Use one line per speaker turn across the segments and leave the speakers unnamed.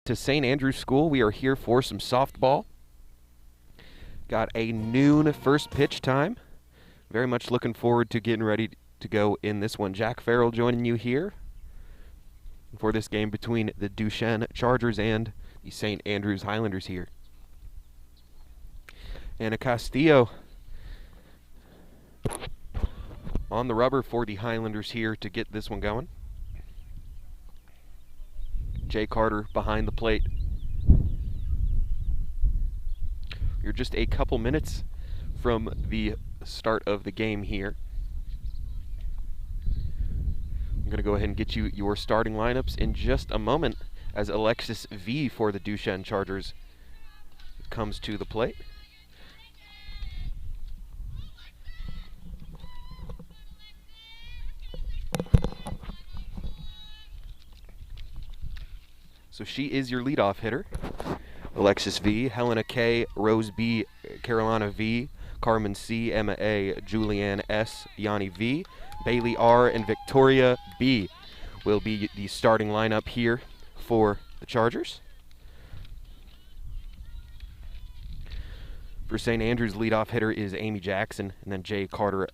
to St. Andrew's School. We are here for some softball. Got a noon first pitch time. Very much looking forward to getting ready to go in this one. Jack Farrell joining you here for this game between the Duchesne Chargers and the St. Andrews Highlanders here. Ana Castillo on the rubber for the Highlanders here to get this one going. Jay Carter behind the plate. You're just a couple minutes from the start of the game here. I'm going to go ahead and get you your starting lineups in just a moment as Alexis V for the Duchesne Chargers comes to the plate. So she is your leadoff hitter. Alexis V, Helena K, Rose B, Carolina V, Carmen C, Emma A, Julianne S, Yanni V, Bailey R, and Victoria B will be the starting lineup here for the Chargers. For St. Andrews, leadoff hitter is Amy Jackson, and then Jay Carter,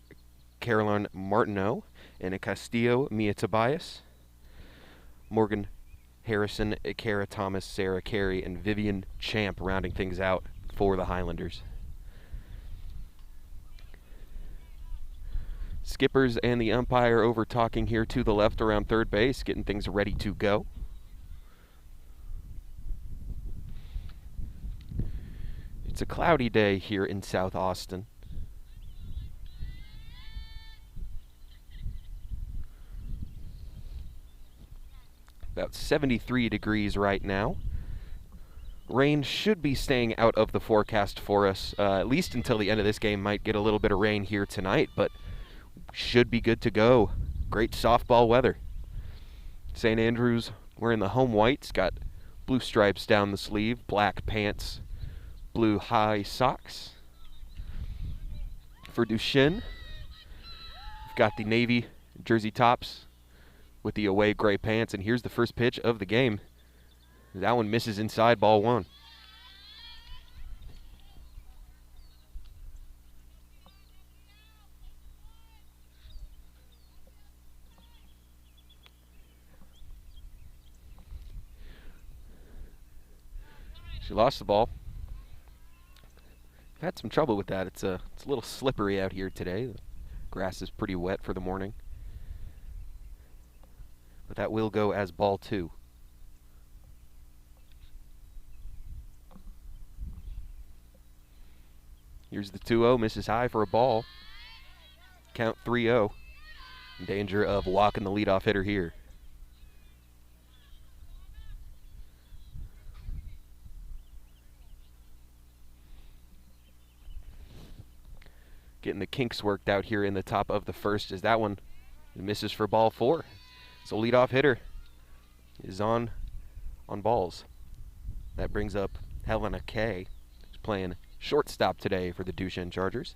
Caroline Martineau, Ana Castillo, Mia Tobias, Morgan Harrison, Kara Thomas, Sarah Carey, and Vivian Champ rounding things out for the Highlanders. Skippers and the umpire over talking here to the left around third base, getting things ready to go. It's a cloudy day here in South Austin. About 73 degrees right now. Rain should be staying out of the forecast for us, at least until the end of this game. Might get a little bit of rain here tonight, but should be good to go. Great softball weather. St. Andrews wearing the home whites, got blue stripes down the sleeve, black pants, blue high socks. For Duchesne, we've got the navy jersey tops with the away gray pants, and here's the first pitch of the game. That one misses inside, ball one. She lost the ball. I've had some trouble with that. It's a little slippery out here today. The grass is pretty wet for the morning. But that will go as ball two. Here's the 2-0, misses high for a ball. Count 3-0. In danger of walking the leadoff hitter here. Getting the kinks worked out here in the top of the first as that one misses for ball four. So leadoff hitter is on balls. That brings up Helena K, who's playing shortstop today for the Duchesne Chargers.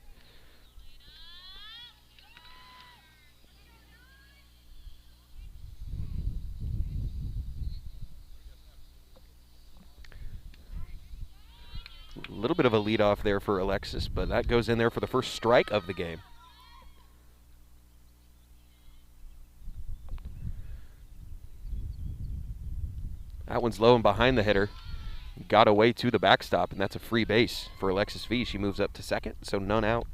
A little bit of a leadoff there for Alexis, but that goes in there for the first strike of the game. That one's low and behind the hitter. Got away to the backstop, and that's a free base for Alexis V. She moves up to second, so none out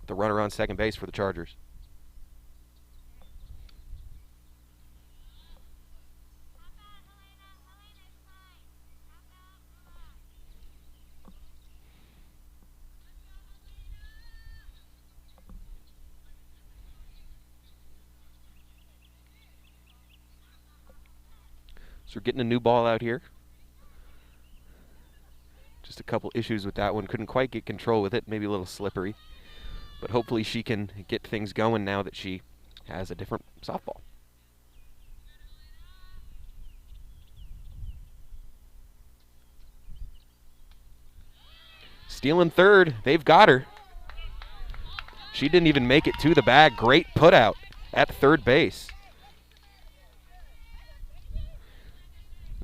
with the runner on second base for the Chargers. So we're getting a new ball out here. Just a couple issues with that one. Couldn't quite get control with it. Maybe a little slippery. But hopefully she can get things going now that she has a different softball. Stealing third. They've got her. She didn't even make it to the bag. Great put out at third base.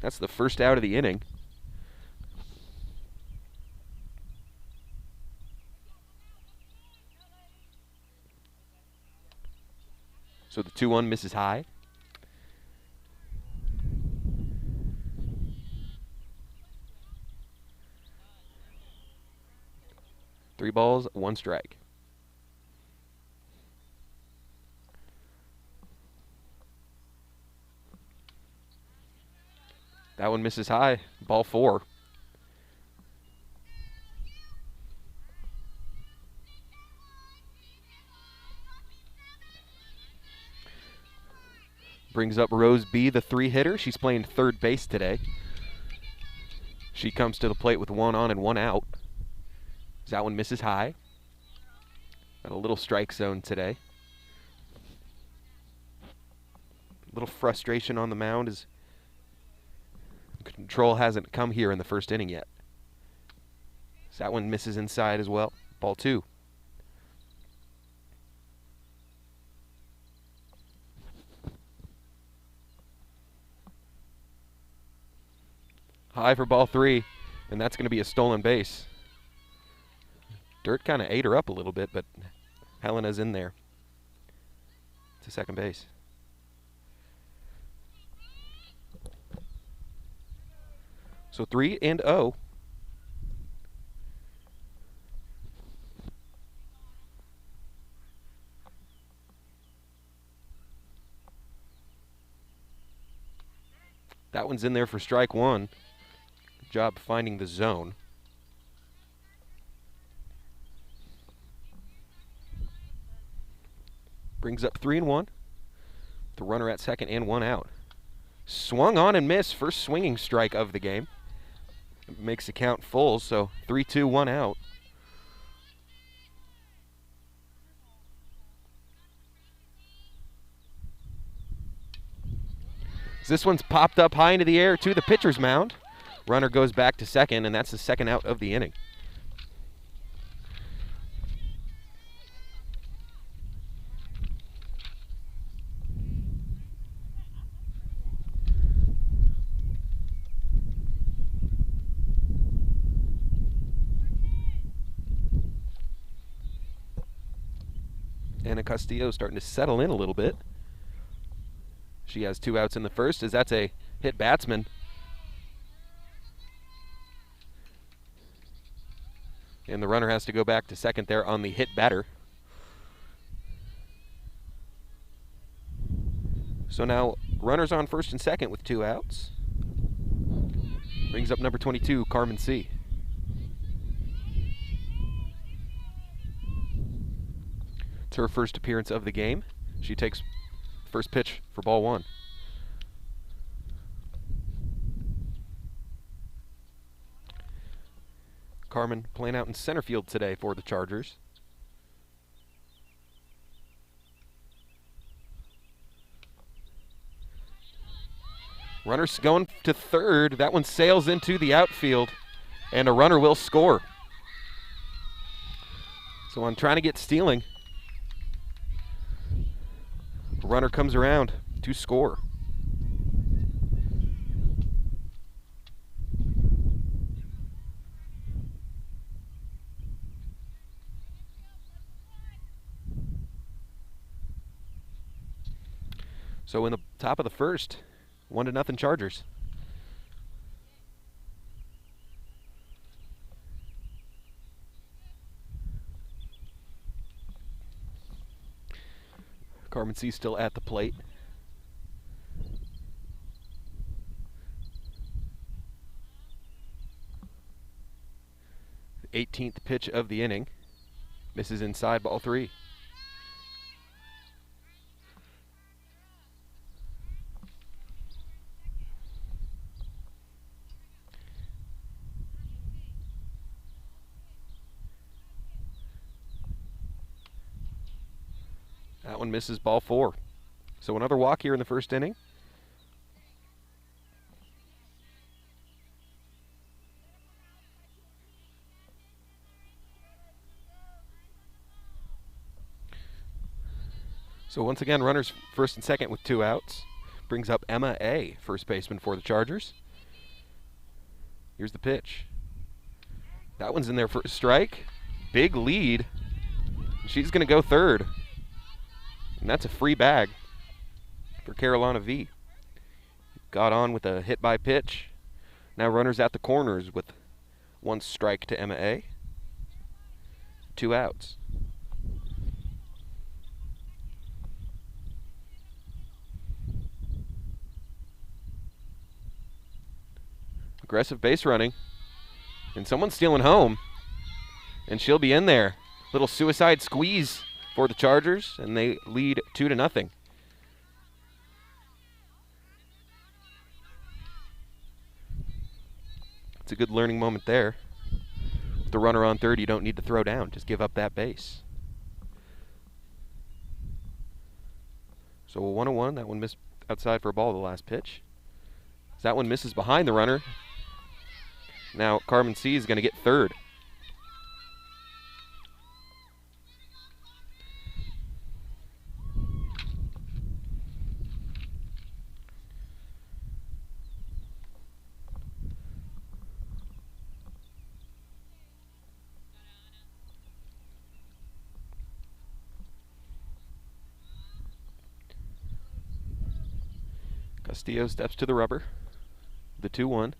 That's the first out of the inning. So the 2-1 misses high. Three balls, one strike. That one misses high. Ball 4. Brings up Rose B, the 3-hitter. She's playing third base today. She comes to the plate with 1 on and 1 out. That one misses high. Got a little strike zone today. A little frustration on the mound as control hasn't come here in the first inning yet. That one misses inside as well. Ball 2. High for ball 3, and that's going to be a stolen base. Dirt kind of ate her up a little bit, but Helena's in there to second base. So 3-0. That one's in there for strike 1. Good job finding the zone. Brings up 3-1. The runner at second and 1 out. Swung on and missed. First swinging strike of the game. Makes the count full, so 3-2, 1 out. This one's popped up high into the air to the pitcher's mound. Runner goes back to second, and that's the second out of the inning. Anna Castillo starting to settle in a little bit. She has 2 outs in the first, as that's a hit batsman. And the runner has to go back to second there on the hit batter. So now runners on first and second with 2 outs. Brings up number 22, Carmen C. It's her first appearance of the game. She takes first pitch for ball 1. Carmen playing out in center field today for the Chargers. Runner's going to third. That one sails into the outfield, and a runner will score. So I'm trying to get stealing. Runner comes around to score. So in the top of the first, 1-0 Chargers. Carmen C still at the plate. The 18th pitch of the inning. Misses inside, ball 3. That one misses, ball 4. So another walk here in the first inning. So once again, runners first and second with 2 outs. Brings up Emma A, first baseman for the Chargers. Here's the pitch. That one's in there for a strike. Big lead. She's going to go third. And that's a free bag for Carolina V. Got on with a hit by pitch. Now runners at the corners with one strike to Emma A. 2 outs. Aggressive base running. And someone's stealing home. And she'll be in there. Little suicide squeeze for the Chargers, and they lead 2-0. It's a good learning moment there. With the runner on third, you don't need to throw down. Just give up that base. So a 1-1. That one missed outside for a ball the last pitch. As that one misses behind the runner. Now Carmen C is going to get third. Castillo steps to the rubber. The 2-1.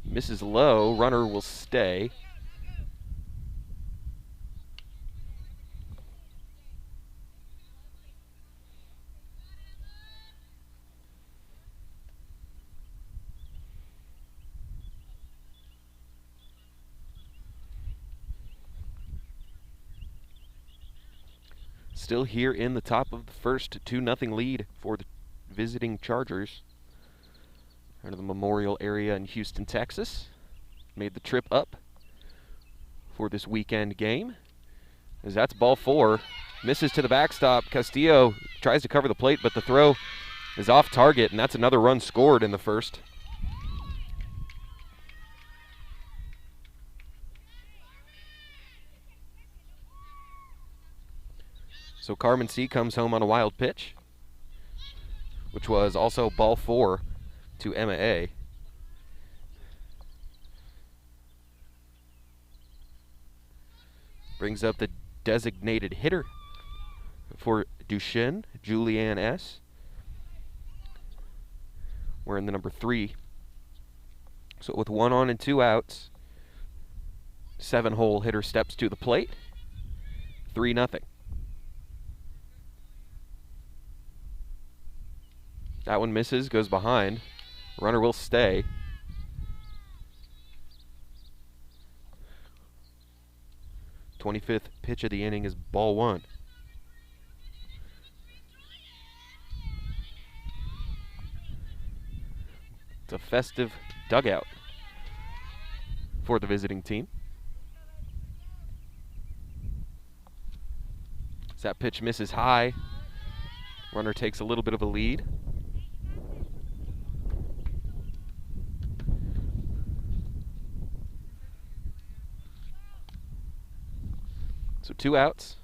Misses low. Runner will stay. Still here in the top of the first, 2-0 lead for the visiting Chargers. Out of the Memorial area in Houston, Texas. Made the trip up for this weekend game. As that's ball 4. Misses to the backstop. Castillo tries to cover the plate, but the throw is off target, and that's another run scored in the first. So Carmen C comes home on a wild pitch, which was also ball 4 to Emma A. Brings up the designated hitter for Duchesne, Julianne S. Wearing the number 3. So with 1 on and 2 outs, 7-hole hitter steps to the plate. 3-0. That one misses, goes behind. Runner will stay. '25th pitch of the inning is ball 1. It's a festive dugout for the visiting team. As that pitch misses high, runner takes a little bit of a lead. So 2 outs.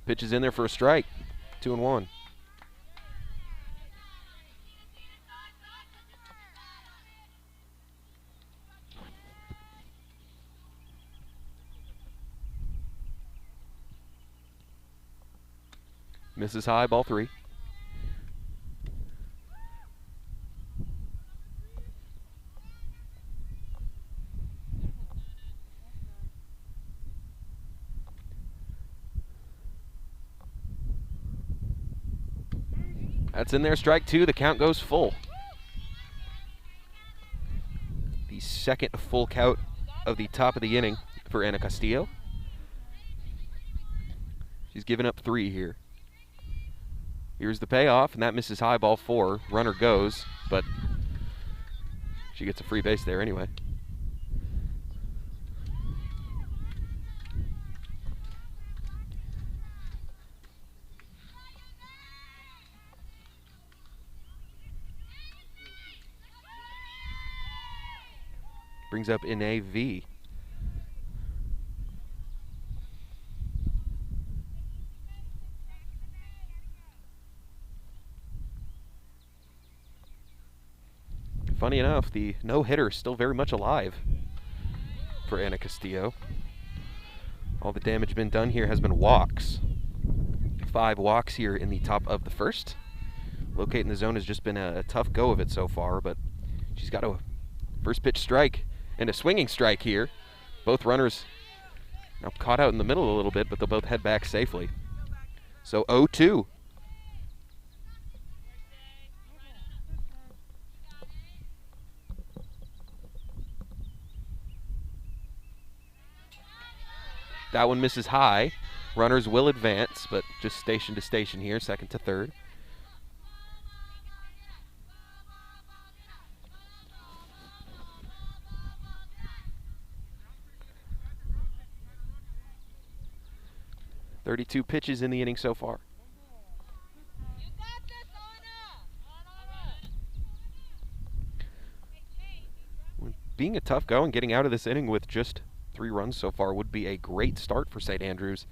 Pitch is in there for a strike. 2-1. Misses high, ball 3. That's in there, strike 2. The count goes full. The second full count of the top of the inning for Ana Castillo. She's given up 3 here. Here's the payoff, and that misses high, ball 4. Runner goes, but she gets a free base there anyway. Brings up in AV. funny enough, the no-hitter still very much alive for Ana Castillo. All the damage been done here has been walks. 5 walks here in the top of the first. Locating the zone has just been a tough go of it so far, but she's got a first pitch strike and a swinging strike here. Both runners now caught out in the middle a little bit, but they'll both head back safely. So 0-2. That one misses high. Runners will advance, but just station to station here, second to third. .32 pitches in the inning so far. Being a tough go and getting out of this inning with just 3 runs so far would be a great start for St. Andrews.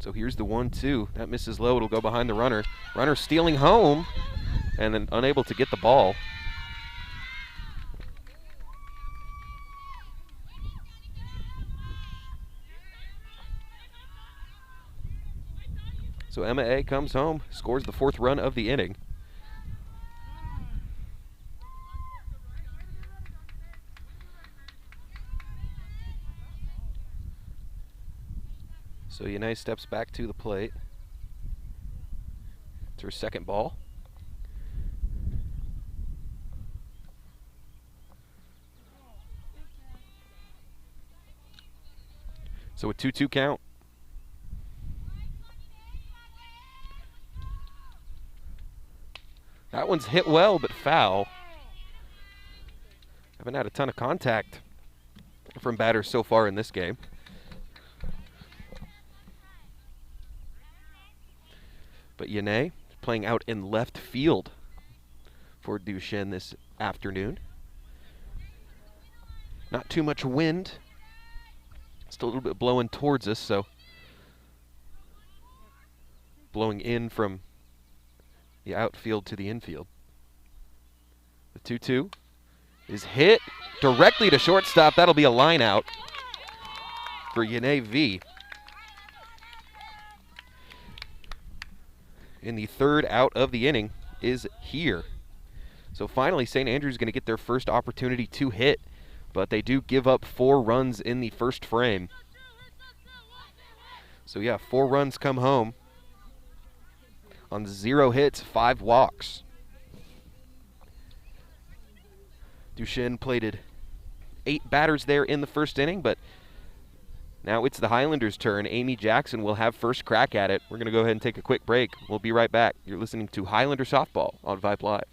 So here's the 1-2. That misses low. It'll go behind the runner. Runner stealing home and then unable to get the ball. So Emma A comes home, scores the 4th run of the inning. So Yanai steps back to the plate. It's her second ball. So a 2-2 count. That one's hit well, but foul. Haven't had a ton of contact from batters so far in this game. But Yanai playing out in left field for Duchesne this afternoon. Not too much wind. Still a little bit blowing towards us, so blowing in from the outfield to the infield. The 2-2 is hit directly to shortstop. That'll be a line out for Yanai V. And the 3rd out of the inning is here. So finally, St. Andrews is going to get their first opportunity to hit, but they do give up 4 runs in the first frame. So yeah, 4 runs come home on 0 hits, 5 walks. Duchesne plated 8 batters there in the first inning, but now it's the Highlanders' turn. Amy Jackson will have first crack at it. We're going to go ahead and take a quick break. We'll be right back. You're listening to Highlander Softball on Vype Live.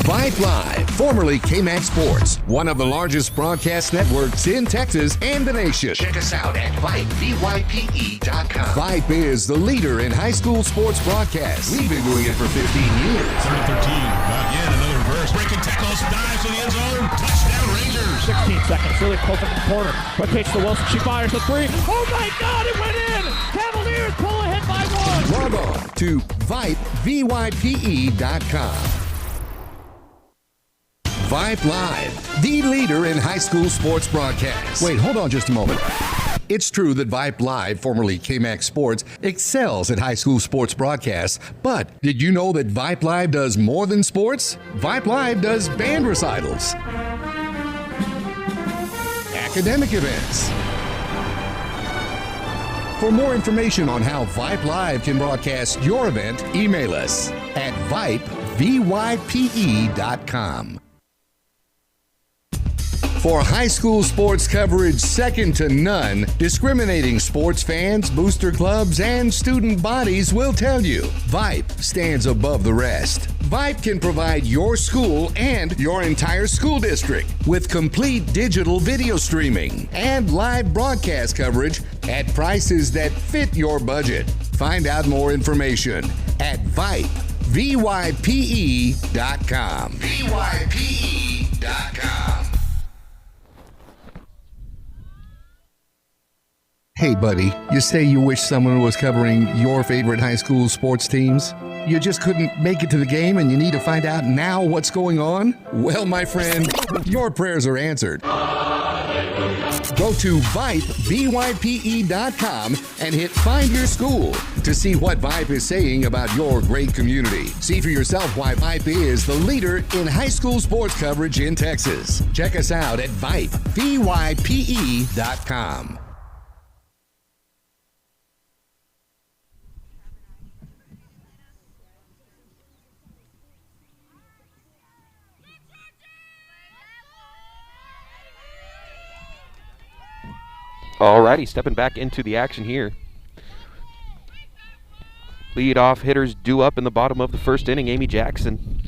Vype Live, formerly KMAX Sports, one of the largest broadcast networks in Texas and the nation.
Check us out at Vype, VYPE.com.
Vype is the leader in high school sports broadcasts. We've been doing it for 15 years.
3rd and 13. Not yet. Another reverse. Breaking tackles. Dives to the end zone. Touchdown Rangers.
16 seconds. Really close in the corner. Quick pitch to Wilson. She fires the 3. Oh my God! It went in. Cavaliers pull ahead by 1.
Log on to Vype, VYPE.com. Vype Live, the leader in high school sports broadcasts. Wait, hold on just a moment. It's true that Vype Live, formerly KMAX Sports, excels at high school sports broadcasts, but did you know that Vype Live does more than sports? Vype Live does band recitals, academic events. For more information on how Vype Live can broadcast your event, email us at Vype, VYPE.com. For high school sports coverage second to none, discriminating sports fans, booster clubs, and student bodies will tell you Vype stands above the rest. Vype can provide your school and your entire school district with complete digital video streaming and live broadcast coverage at prices that fit your budget. Find out more information at Vype, VYPE.com.
VYPE.com.
Hey, buddy, you say you wish someone was covering your favorite high school sports teams? You just couldn't make it to the game and you need to find out now what's going on? Well, my friend, your prayers are answered. Go to Vype, VYPE.com and hit Find Your School to see what Vype is saying about your great community. See for yourself why Vype is the leader in high school sports coverage in Texas. Check us out at Vype, VYPE.com.
Alrighty, stepping back into the action here. Lead-off hitters due up in the bottom of the first inning. Amy Jackson,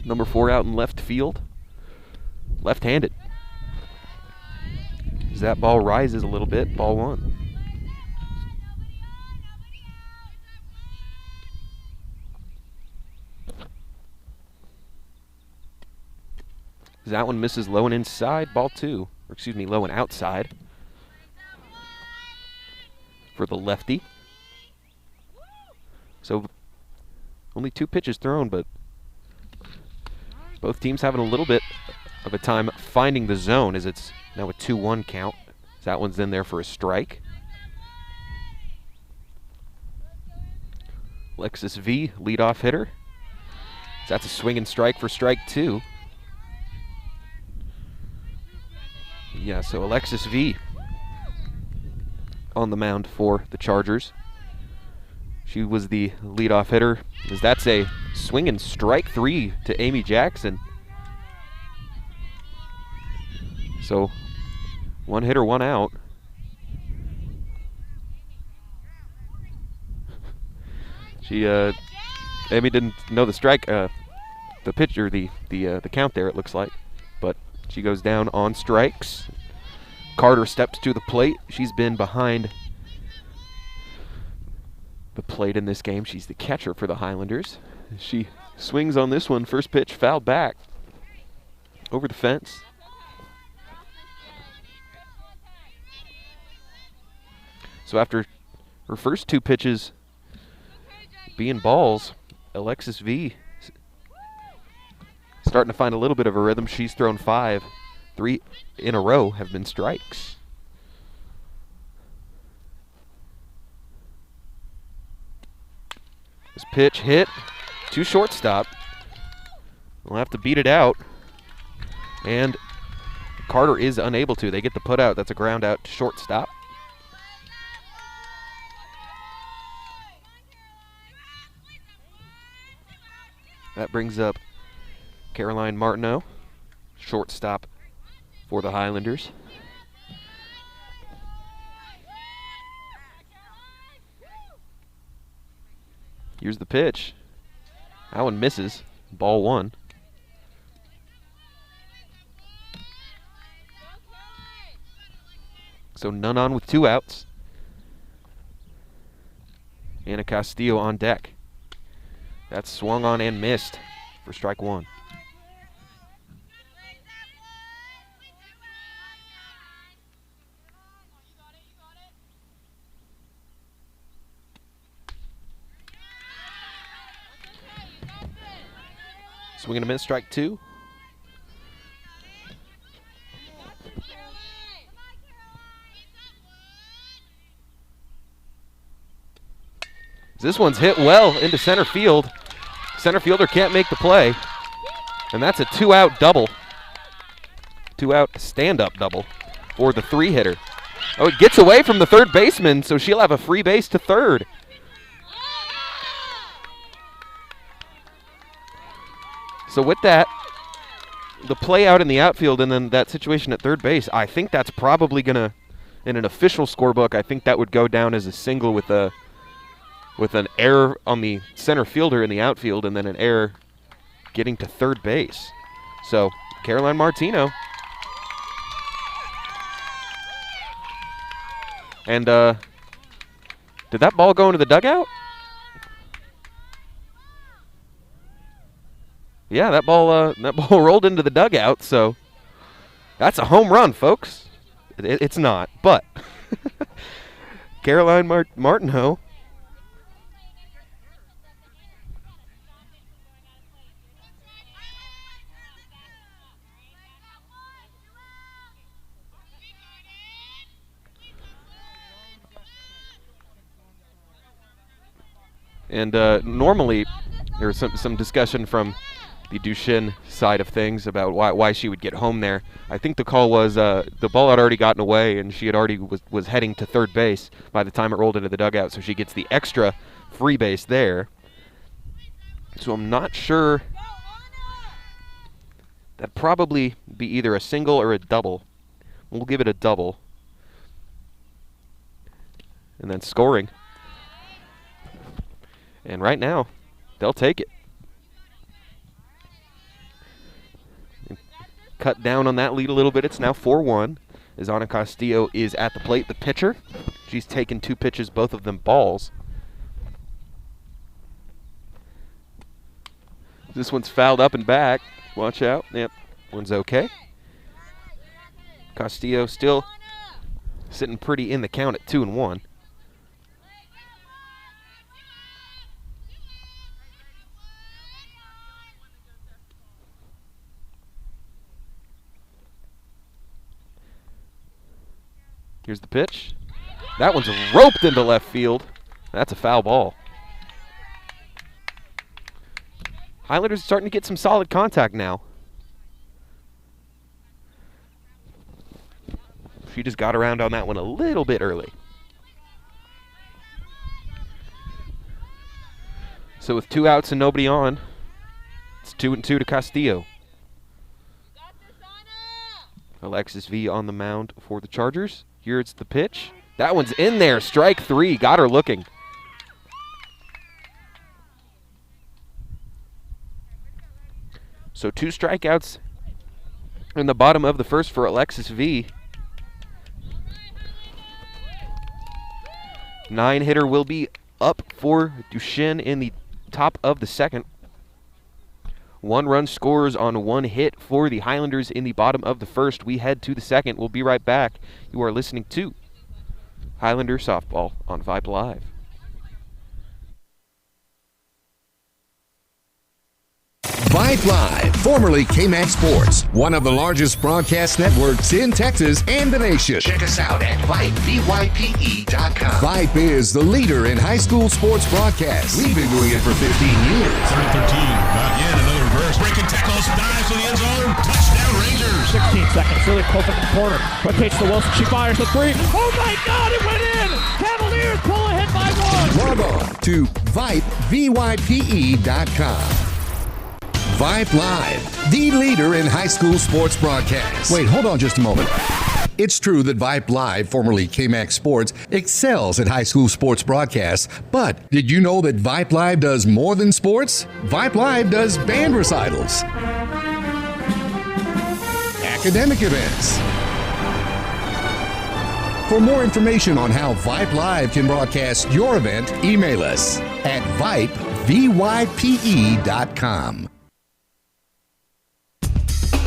number 4 out in left field, left-handed. As that ball rises a little bit, ball 1. As that one misses low and inside, ball 2. Or excuse me, low and outside for the lefty. So only 2 pitches thrown, but both teams having a little bit of a time finding the zone as it's now a 2-1 count. So that one's in there for a strike. Alexis V, leadoff hitter. So that's a swing and strike for strike 2. Yeah, so Alexis V on the mound for the Chargers. She was the leadoff hitter, as that's a swing and strike 3 to Amy Jackson. So 1 hitter, 1 out. Amy didn't know the strike, the pitch or the count there. It looks like, but she goes down on strikes. Carter steps to the plate. She's been behind the plate in this game. She's the catcher for the Highlanders. She swings on this one. First pitch fouled back over the fence. So after her first 2 pitches being balls, Alexis V starting to find a little bit of a rhythm. She's thrown 5. 3 in a row have been strikes. This pitch hit to shortstop. We'll have to beat it out. And Carter is unable to. They get the put out. That's a ground out to shortstop. That brings up Caroline Martineau, shortstop for the Highlanders. Here's the pitch. That one misses. Ball 1. So none on with 2 outs. Anna Castillo on deck. That's swung on and missed for strike 1. Swing and a miss, strike 2. This one's hit well into center field. Center fielder can't make the play. And that's a 2-out double. 2-out stand-up double for the 3-hitter. Oh, it gets away from the third baseman, so she'll have a free base to third. So with that, the play out in the outfield and then that situation at third base, I think that's probably going to, in an official scorebook, I think that would go down as a single with an error on the center fielder in the outfield and then an error getting to third base. So Caroline Martino. And did that ball go into the dugout? Yeah, that ball rolled into the dugout, so that's a home run, folks. It's not, but Caroline Martineau and normally there was some discussion from the Duchesne side of things about why she would get home there. I think the call was the ball had already gotten away and she had already was heading to third base by the time it rolled into the dugout, so she gets the extra free base there. So I'm not sure. That'd probably be either a single or a double. We'll give it a double. And then scoring. And right now, they'll take it. Cut down on that lead a little bit. It's now 4-1 as Ana Castillo is at the plate, the pitcher. She's taken 2 pitches, both of them balls. This one's fouled up and back. Watch out. Yep, one's okay. Castillo still sitting pretty in the count at 2-1. Here's the pitch. That one's roped into left field. That's a foul ball. Highlanders are starting to get some solid contact now. She just got around on that one a little bit early. So with 2 outs and nobody on, it's 2-2 to Castillo. Alexis V on the mound for the Chargers. Here's the pitch. That one's in there. Strike 3. Got her looking. So 2 strikeouts in the bottom of the first for Alexis V. 9-hitter will be up for Duchesne in the top of the second. 1 run scores on 1 hit for the Highlanders in the bottom of the first. We head to the second. We'll be right back. You are listening to Highlander Softball on Vype Live.
Vype Live, formerly KMAX Sports, one of the largest broadcast networks in Texas and the nation.
Check us out at Vype, VYPE.com.
Vype is the leader in high school sports broadcasts. We've been doing it for 15 years.
13, not yet, another reverse. Breaking tackles, dives to the end zone. Touchdown Rangers.
16 seconds, really close at the corner. Quick pitch to Wilson, she fires the 3. Oh my God, it went in! Cavaliers pull ahead by 1.
Log on to Vype, VYPE.com. Vype Live, the leader in high school sports broadcasts. Wait, hold on just a moment. It's true that Vype Live, formerly KMAX Sports, excels at high school sports broadcasts, but did you know that Vype Live does more than sports? Vype Live does band recitals, academic events. For more information on how Vype Live can broadcast your event, email us at Vype, VYPE.com.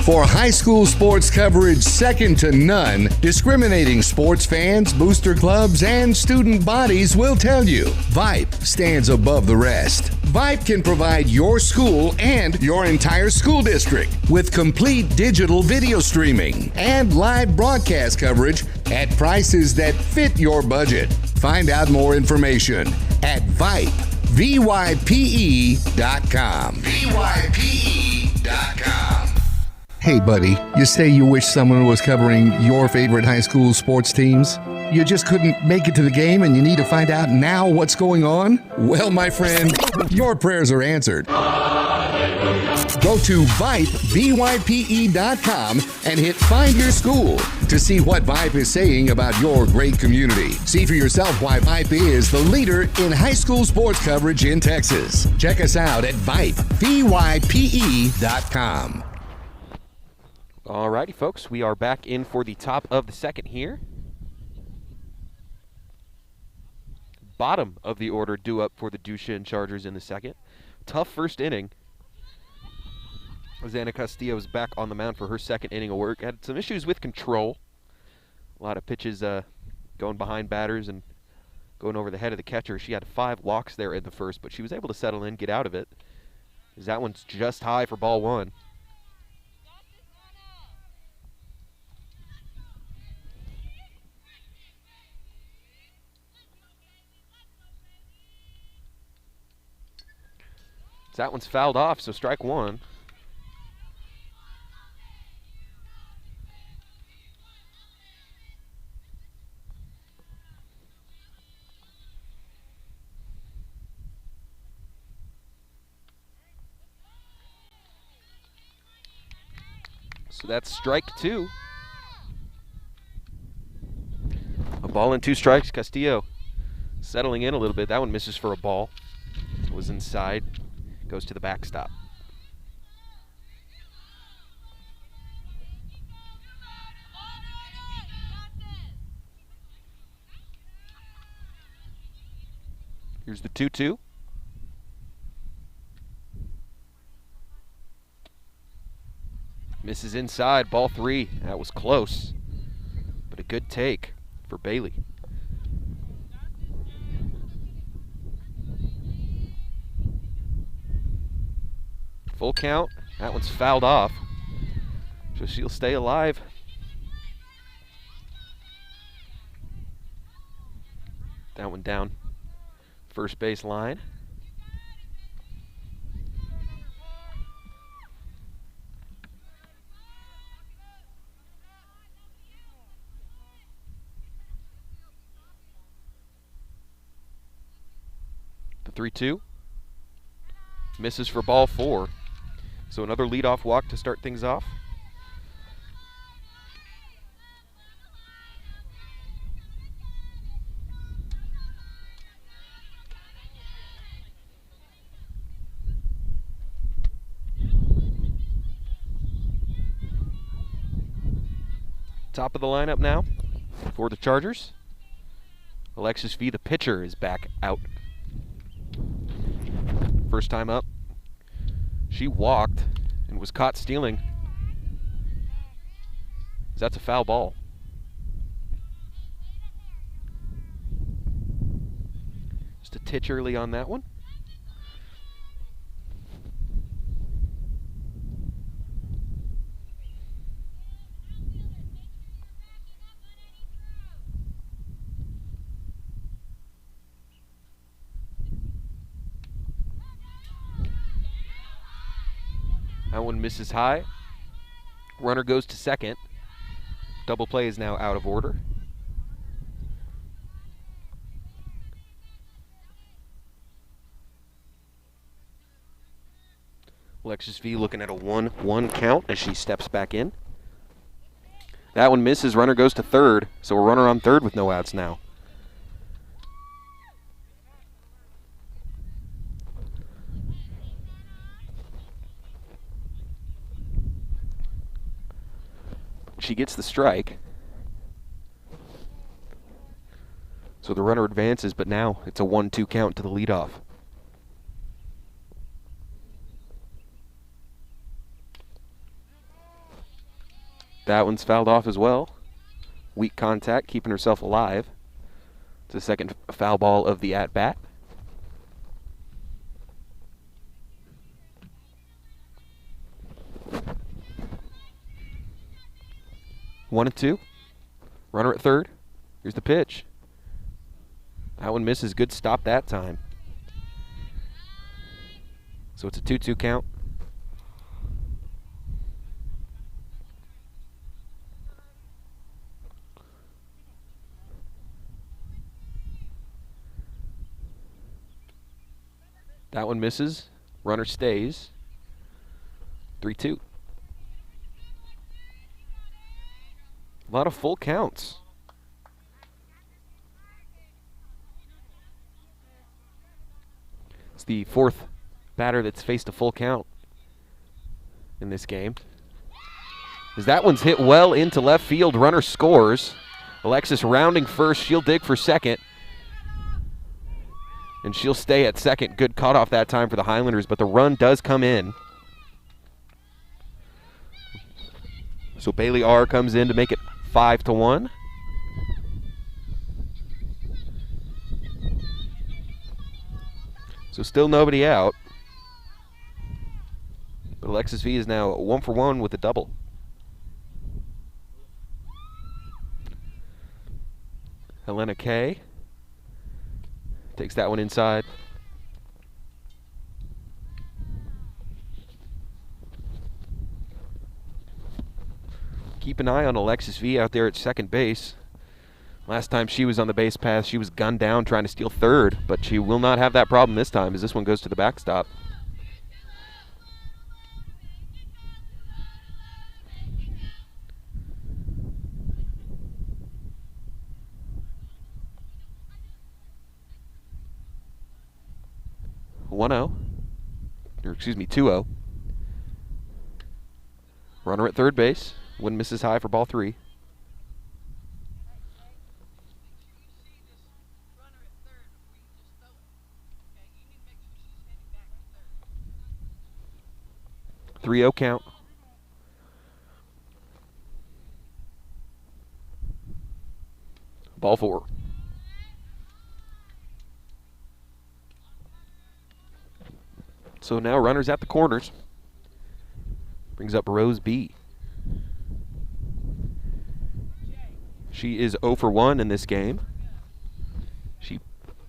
For high school sports coverage second to none, discriminating sports fans, booster clubs, and student bodies will tell you Vype stands above the rest. Vype can provide your school and your entire school district with complete digital video streaming and live broadcast coverage at prices that fit your budget. Find out more information at Vype, VYPE.com. VYPE.com. Hey, buddy, you say you wish someone was covering your favorite high school sports teams? You just couldn't make it to the game and you need to find out now what's going on? Well, my friend, your prayers are answered. Go to Vype, VYPE.com and hit Find Your School to see what Vype is saying about your great community. See for yourself why Vype is the leader in high school sports coverage in Texas. Check us out at Vype, VYPE.com.
Alrighty, folks, we are back in for the top of the second here. Bottom of the order due up for the Duchesne Chargers in the second. Tough first inning. Ana Castillo is back on the mound for her second inning of work. Had some issues with control. A lot of pitches going behind batters and going over the head of the catcher. She had 5 walks there in the first, but she was able to settle in, get out of it. As that one's just high for ball 1. That one's fouled off, so strike 1. So that's strike 2. A ball and 2 strikes. Castillo settling in a little bit. That one misses for a ball. It was inside. Goes to the backstop. Here's the 2-2. Misses inside, ball 3. That was close, but a good take for Bailey. Full count. That one's fouled off, so she'll stay alive. That one down first base line. The 3-2 misses for ball 4. So another leadoff walk to start things off. Top of the lineup now for the Chargers. Alexis V, the pitcher, is back out. First time up. She walked and was caught stealing. That's a foul ball. Just a titch early on that one. That one misses high. Runner goes to second. Double play is now out of order. Alexis V looking at a 1-1 count as she steps back in. That one misses. Runner goes to third. So a runner on third with no outs now. She gets the strike. So the runner advances, but now it's a 1-2 count to the leadoff. That one's fouled off as well. Weak contact, keeping herself alive. It's the second foul ball of the at-bat. One and two. Runner at third. Here's the pitch. That one misses. Good stop that time. So it's a 2-2 count. That one misses. Runner stays. 3-2. A lot of full counts. It's the fourth batter that's faced a full count in this game. As that one's hit well into left field, runner scores. Alexis rounding first, she'll dig for second. And she'll stay at second. Good cutoff that time for the Highlanders, but the run does come in. So Bailey R. comes in to make it 5-1. So still nobody out. But Alexis V is now 1 for 1 with a double. Helena K takes that one inside. Keep an eye on Alexis V out there at second base. Last time she was on the base path, she was gunned down trying to steal third, but she will not have that problem this time as this one goes to the backstop. Or excuse me, 2-0. Runner at third base. One misses high for ball 3. Three-0 count. Ball 4. So now runners at the corners. Brings up Rose B. She is 0 for 1 in this game. She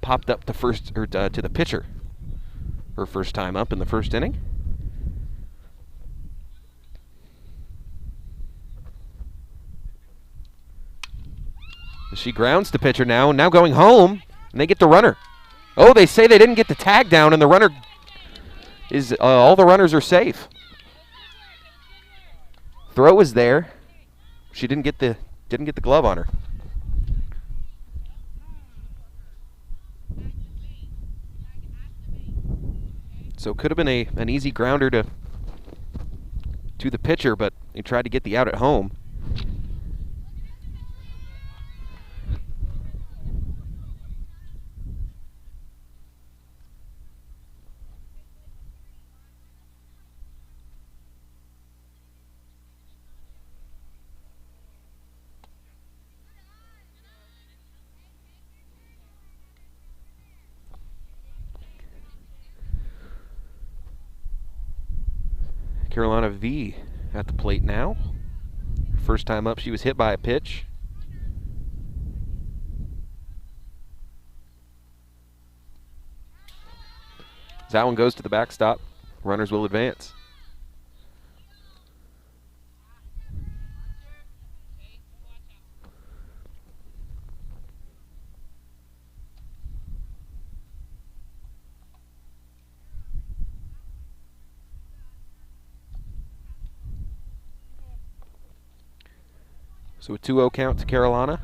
popped up to the pitcher her first time up in the first inning. She grounds the pitcher now going home, and they get the runner. Oh, they say they didn't get the tag down, and the runner is all the runners are safe. Throw is there. She didn't get the glove on her. So it could have been an easy grounder to the pitcher, but he tried to get the out at home. Carolina V at the plate now. First time up, she was hit by a pitch. That one goes to the backstop. Runners will advance. So a 2-0 count to Carolina,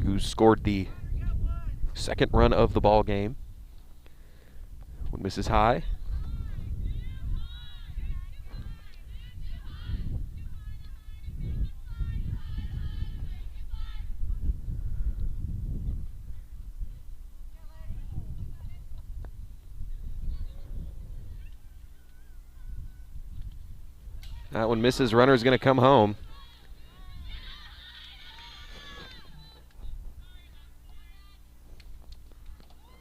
who scored the second run of the ball game. One misses high. That one misses. Runner's going to come home.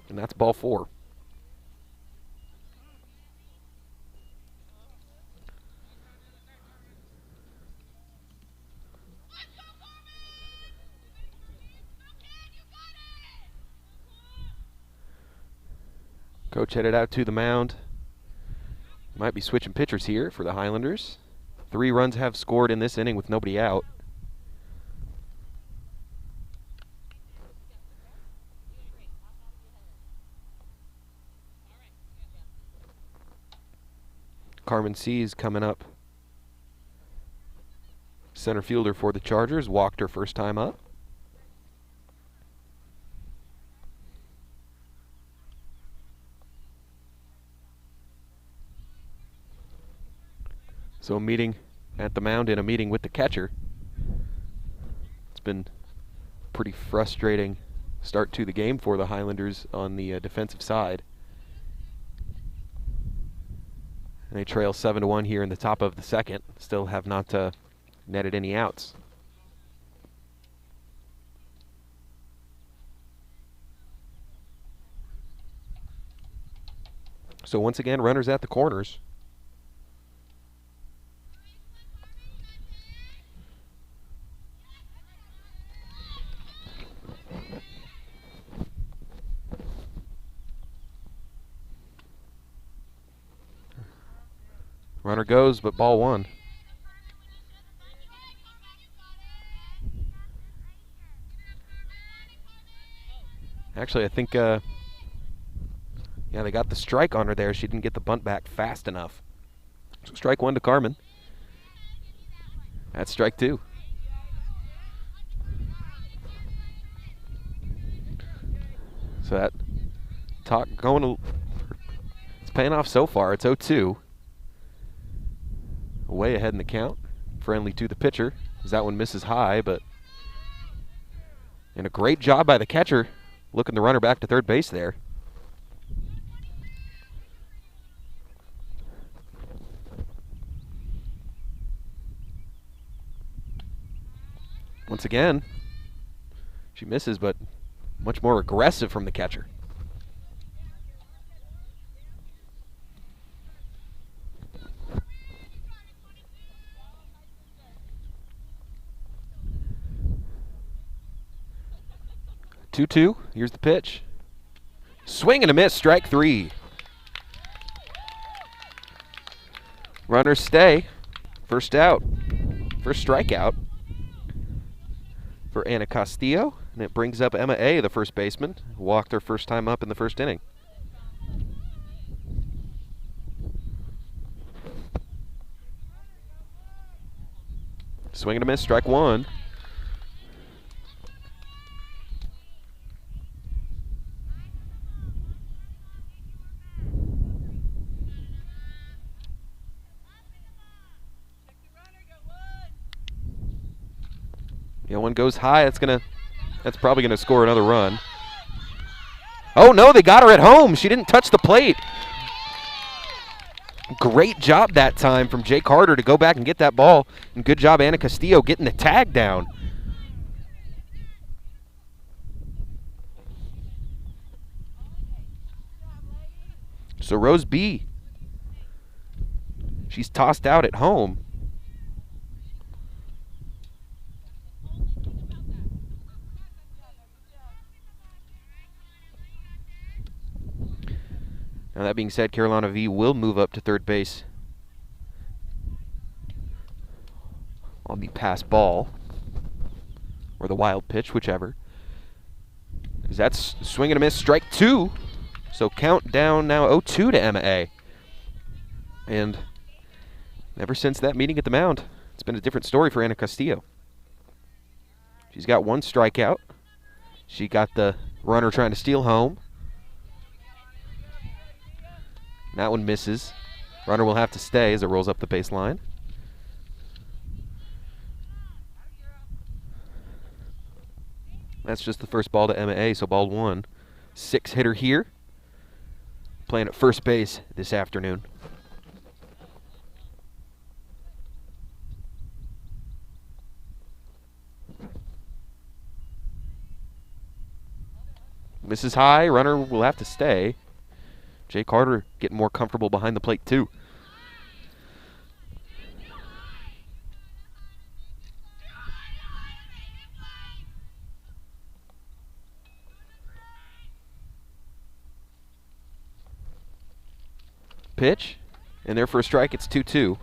And that's ball 4. Coach headed out to the mound. Might be switching pitchers here for the Highlanders. 3 runs have scored in this inning with nobody out. Carmen C's coming up. Center fielder for the Chargers. Walked her first time up. So a meeting at the mound and a meeting with the catcher. It's been a pretty frustrating start to the game for the Highlanders on the defensive side. And they trail 7-1 here in the top of the second. Still have not netted any outs. So once again, runners at the corners. Runner goes, but ball one. Actually, I think, yeah, they got the strike on her there. She didn't get the bunt back fast enough. So strike one to Carmen. That's strike two. So that talk going, it's paying off so far. It's 0-2. Way ahead in the count. Friendly to the pitcher, as that one misses high, but and a great job by the catcher, looking the runner back to third base there. Once again, she misses, but much more aggressive from the catcher. Two. Here's the pitch. Swing and a miss, strike three. Runners stay. First out. First strikeout for Anna Castillo. And it brings up Emma A., the first baseman, who walked her first time up in the first inning. Swing and a miss, strike one. One goes high. That's probably gonna score another run. Oh no, they got her at home. She didn't touch the plate. Great job that time from Jay Carter to go back and get that ball. And good job Anna Castillo getting the tag down. So Rose B, she's tossed out at home. Now that being said, Carolina V will move up to third base on the pass ball or the wild pitch, whichever. Because that's swing and a miss, strike two. So count down now 0-2 to Emma A. And ever since that meeting at the mound, it's been a different story for Anna Castillo. She's got one strikeout. She got the runner trying to steal home. That one misses. Runner will have to stay as it rolls up the baseline. That's just the first ball to Emma A., so ball one. 6-hitter here. Playing at first base this afternoon. Misses high. Runner will have to stay. Jay Carter getting more comfortable behind the plate too. Pitch, and there for a strike, it's 2-2.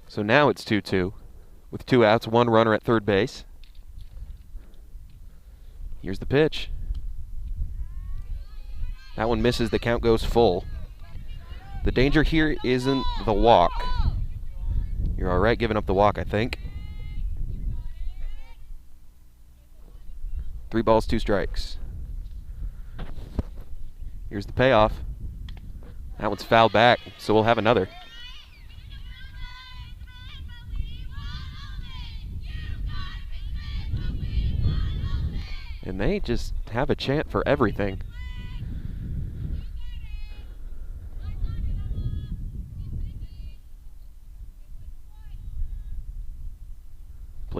So now it's 2-2 with 2 outs, 1 runner at third base. Here's the pitch. That one misses, the count goes full. The danger here isn't the walk. You're all right giving up the walk, I think. 3 balls, 2 strikes. Here's the payoff. That one's fouled back, so we'll have another. And they just have a chant for everything.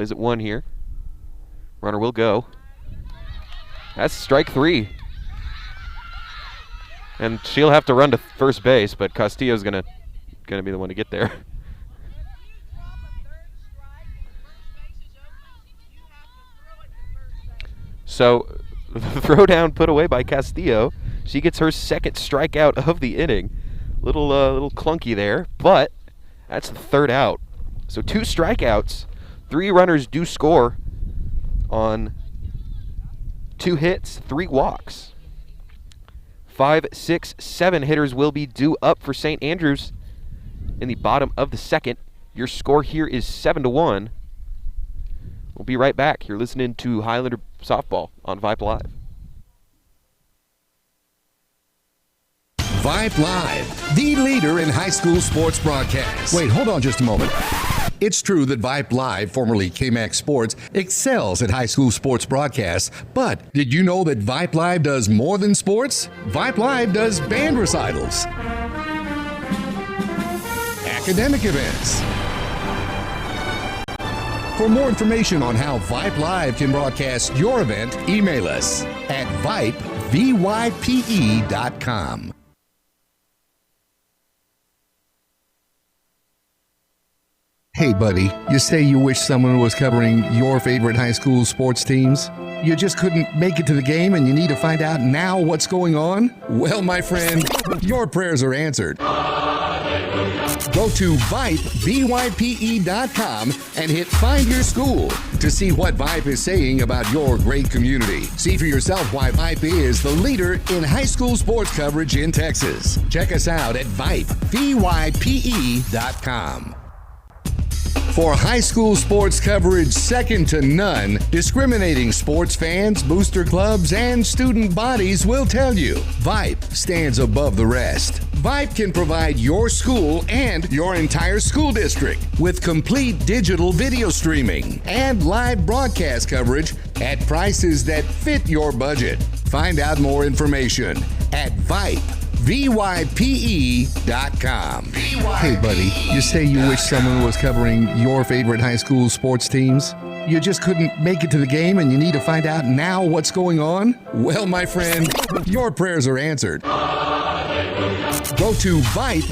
Plays at 1 here. Runner will go. That's strike 3. And she'll have to run to first base, but Castillo's gonna be the one to get there. So the throw down put away by Castillo. She gets her second strikeout of the inning. Little clunky there, but that's the third out. So 2 strikeouts. 3 runners do score on 2 hits, 3 walks. 5, 6, 7 hitters will be due up for St. Andrews in the bottom of the second. Your score here is 7-1. We'll be right back. You're listening to Highlander Softball on Vype Live.
Vype Live, the leader in high school sports broadcasts. Wait, hold on just a moment. It's true that Vype Live, formerly KMAX Sports, excels at high school sports broadcasts, but did you know that Vype Live does more than sports? Vype Live does band recitals, academic events. For more information on how Vype Live can broadcast your event, email us at vype.com. Hey buddy, you say you wish someone was covering your favorite high school sports teams? You just couldn't make it to the game and you need to find out now what's going on? Well, my friend, your prayers are answered. Go to Vype.com and hit Find Your School to see what Vype is saying about your great community. See for yourself why Vype is the leader in high school sports coverage in Texas. Check us out at Vype, Vype.com. For high school sports coverage second to none, discriminating sports fans, booster clubs, and student bodies will tell you Vype stands above the rest. Vype can provide your school and your entire school district with complete digital video streaming and live broadcast coverage at prices that fit your budget. Find out more information at Vype. VYPE.com. Hey buddy, you say you wish someone was covering your favorite high school sports teams? You just couldn't make it to the game and you need to find out now what's going on? Well, my friend, your prayers are answered. Go to Vype,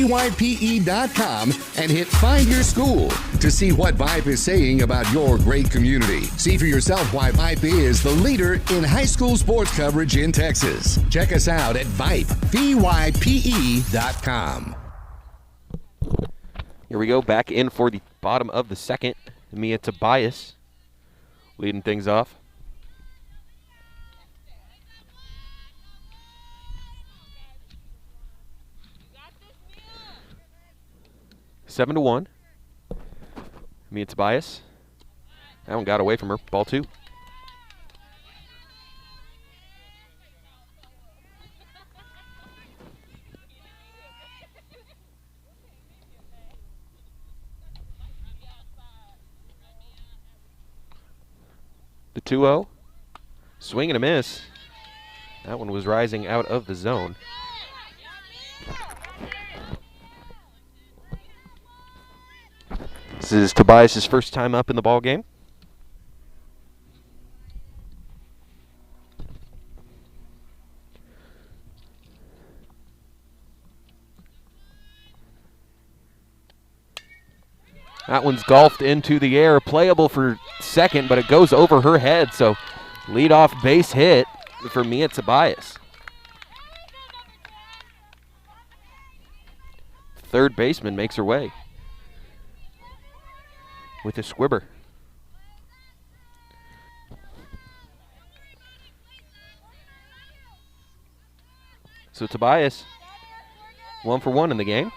Vype.com and hit Find Your School to see what Vype is saying about your great community. See for yourself why Vype is the leader in high school sports coverage in Texas. Check us out at Vype, Vype.com.
Here we go, back in for the bottom of the second. Mia Tobias leading things off. Seven to 1. Mia Tobias. That one got away from her. Ball 2. The 2-0. Swing and a miss. That one was rising out of the zone. This is Tobias' first time up in the ball game. That one's golfed into the air, playable for second, but it goes over her head, so leadoff base hit for Mia Tobias. Third baseman makes her way with a squibber. So Tobias, 1 for 1 in the game.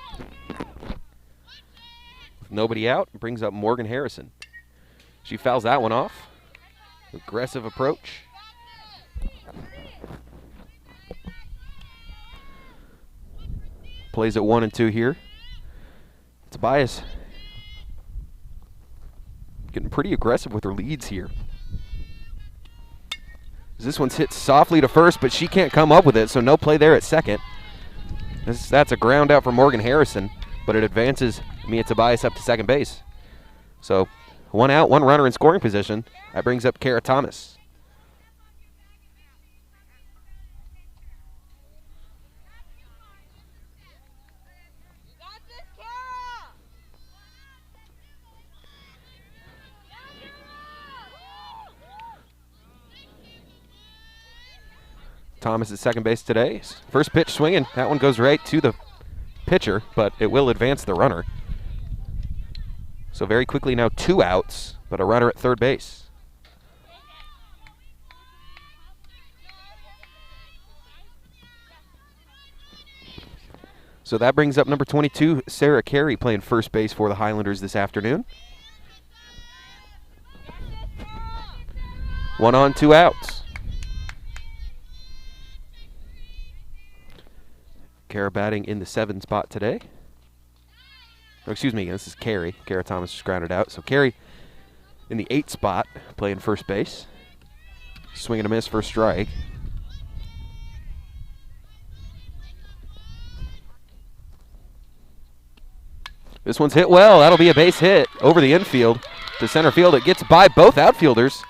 With nobody out, brings up Morgan Harrison. She fouls that one off. Aggressive approach. Plays at 1 and 2 here. Tobias getting pretty aggressive with her leads here. This one's hit softly to first, but she can't come up with it, so no play there at second. That's a ground out for Morgan Harrison, but it advances Mia Tobias up to second base. So One out, one runner in scoring position. That brings up Kara Thomas. Thomas at second base today. First pitch swinging. That one goes right to the pitcher, but it will advance the runner. So very quickly now 2 outs, but a runner at third base. So that brings up number 22, Sarah Carey, playing first base for the Highlanders this afternoon. 1 on, 2 outs. Kara batting in the 7 spot today. Oh, excuse me, this is Carey. Kara Thomas just grounded out. So Carey in the 8 spot, playing first base. Swing and a miss for a strike. This one's hit well. That'll be a base hit over the infield to center field. It gets by both outfielders.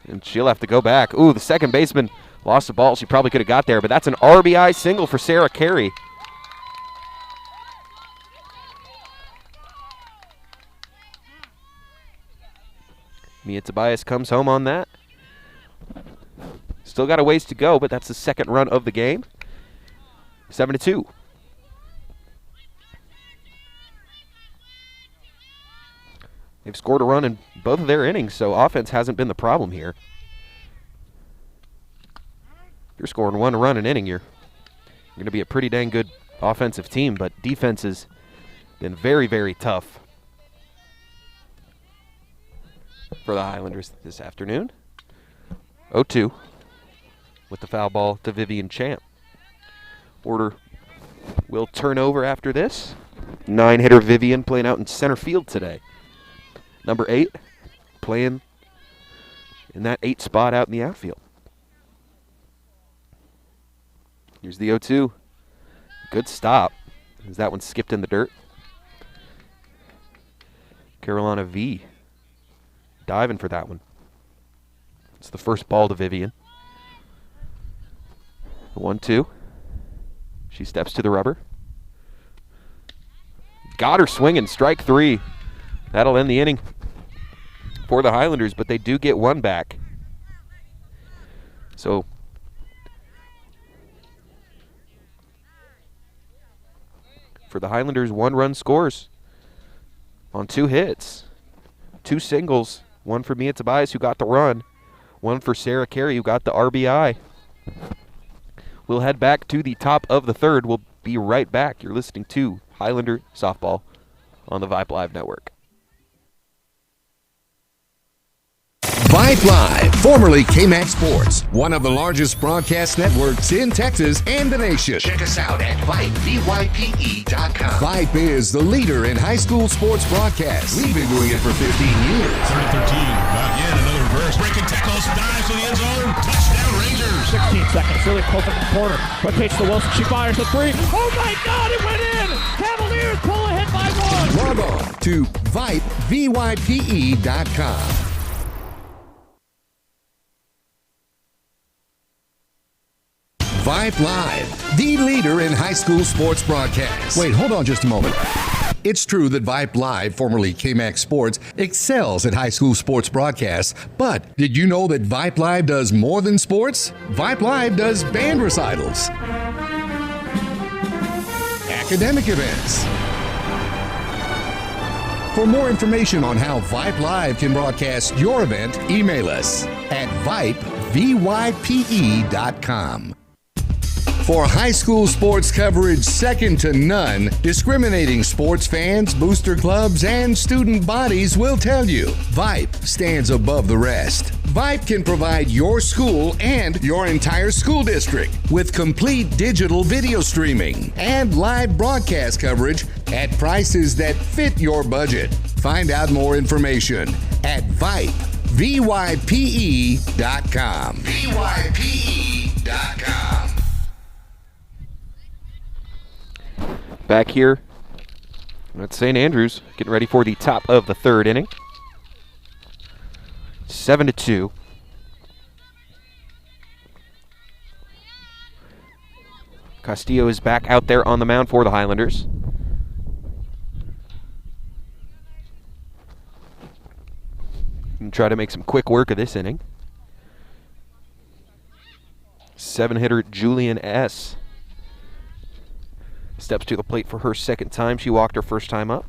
And she'll have to go back. Ooh, the second baseman lost the ball. She probably could have got there, but that's an RBI single for Sarah Carey. Mia Tobias comes home on that. Still got a ways to go, but that's the second run of the game. 7-2. They've scored a run in both of their innings, so offense hasn't been the problem here. If you're scoring 1 run an inning, you're going to be a pretty dang good offensive team, but defense has been very, very tough for the Highlanders this afternoon. 0-2 with the foul ball to Vivian Champ. Order will turn over after this. 9-hitter Vivian playing out in center field today. Number 8 playing in that 8 spot out in the outfield. Here's the 0-2. Good stop as that one skipped in the dirt. Carolina V diving for that one. It's the first ball to Vivian. 1-2. She steps to the rubber. Got her swinging, strike 3. That'll end the inning for the Highlanders, but they do get 1 back. So for the Highlanders, 1 run scores on 2 hits. 2 singles, 1 for Mia Tobias, who got the run, 1 for Sarah Carey, who got the RBI. We'll head back to the top of the 3rd. We'll be right back. You're listening to Highlander Softball on the Vype Live Network.
Vype Live, formerly KMAX Sports, one of the largest broadcast networks in Texas and the nation.
Check us out at Vype, VYPE.com.
Vype is the leader in high school sports broadcasts. We've been doing it for 15 years.
3rd and 13. Not yet. Another reverse. Breaking tackles. Dives to the end zone. Touchdown, Rangers.
16 seconds. Really close at the corner. Quick pitch to Wilson. She fires the 3. Oh my God! It went in. Cavaliers pull ahead by 1.
Log on to Vype, VYPE.com. Vype Live, the leader in high school sports broadcasts. Wait, hold on just a moment. It's true that Vype Live, formerly KMAX Sports, excels at high school sports broadcasts, but did you know that Vype Live does more than sports? Vype Live does band recitals, academic events. For more information on how Vype Live can broadcast your event, email us at vype.com. For high school sports coverage second to none, discriminating sports fans, booster clubs, and student bodies will tell you Vype stands above the rest. Vype can provide your school and your entire school district with complete digital video streaming and live broadcast coverage at prices that fit your budget. Find out more information at Vype, VYPE.com. VYPE.com.
Back here That's St. Andrews getting ready for the top of the third inning. 7-2. Castillo is back out there on the mound for the Highlanders. And try to make some quick work of this inning. 7-hitter Julian S. steps to the plate for her second time. She walked her first time up.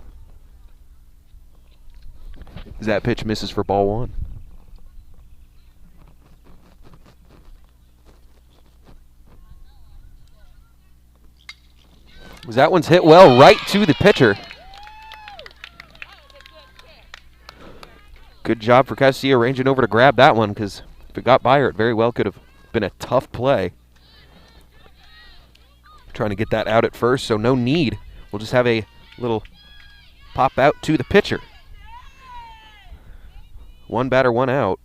As that pitch misses for ball one. As that one's hit well right to the pitcher. Good job for Castillo ranging over to grab that one, because if it got by her, it very well could have been a tough play. Trying to get that out at first, so no need. We'll just have a little pop out to the pitcher. One batter, one out.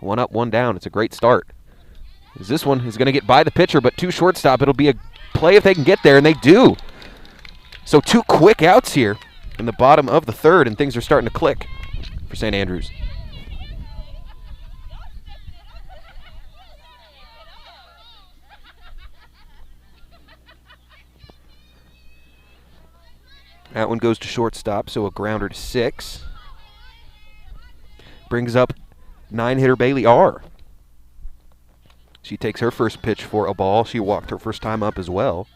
One up, one down. It's a great start. As this one is going to get by the pitcher, but to shortstop. It'll be a play if they can get there, and they do. So 2 quick outs here in the bottom of the third, and things are starting to click for St. Andrews. That one goes to shortstop, so a grounder to 6. Brings up 9-hitter Bailey R. She takes her first pitch for a ball. She walked her first time up as well.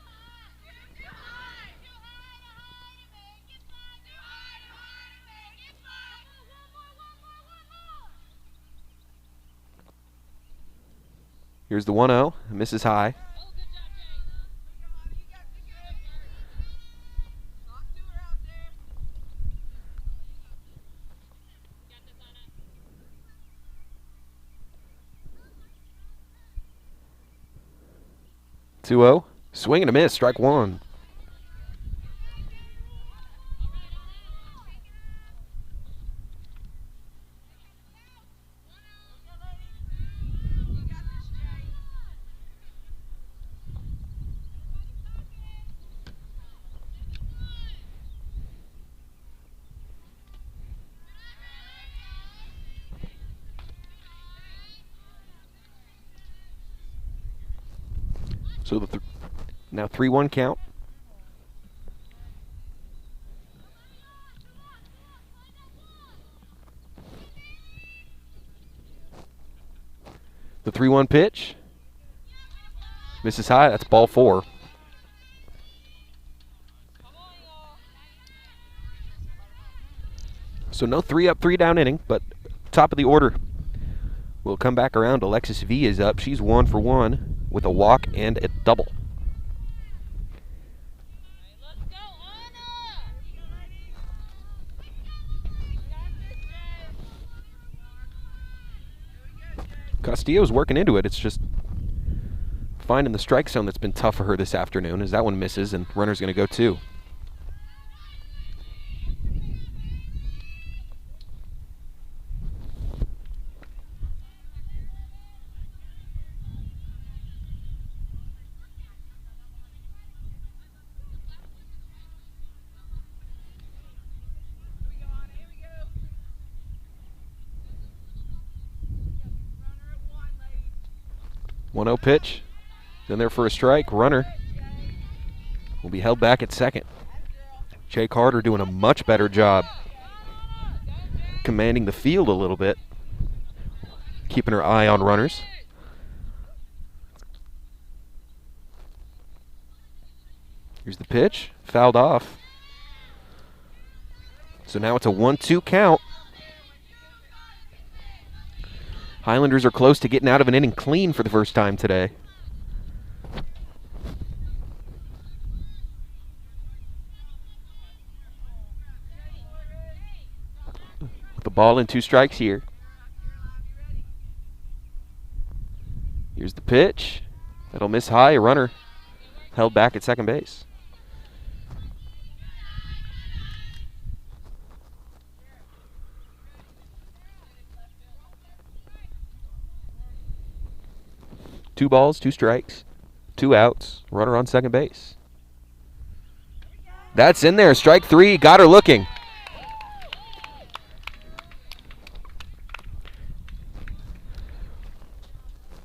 Here's the 1-0. Misses high. Two-0. Swing and a miss. Strike one. So now 3-1 count. The 3-1 pitch. Misses high. That's ball 4. So no 3-up, 3-down inning, but top of the order. We'll come back around. Alexis V is up. She's 1 for 1 with a walk and a double. Castillo's working into it. It's just finding the strike zone that's been tough for her this afternoon, as that one misses and runner's going to go 2. One-0 pitch. In there for a strike. Runner will be held back at second. Jay Carter doing a much better job commanding the field a little bit, keeping her eye on runners. Here's the pitch. Fouled off. So now it's a 1-2 count. Highlanders are close to getting out of an inning clean for the first time today. With the ball and 2 strikes here. Here's the pitch. That'll miss high. A runner held back at second base. Two balls, 2 strikes, 2 outs, runner on second base. That's in there. Strike three. Got her looking.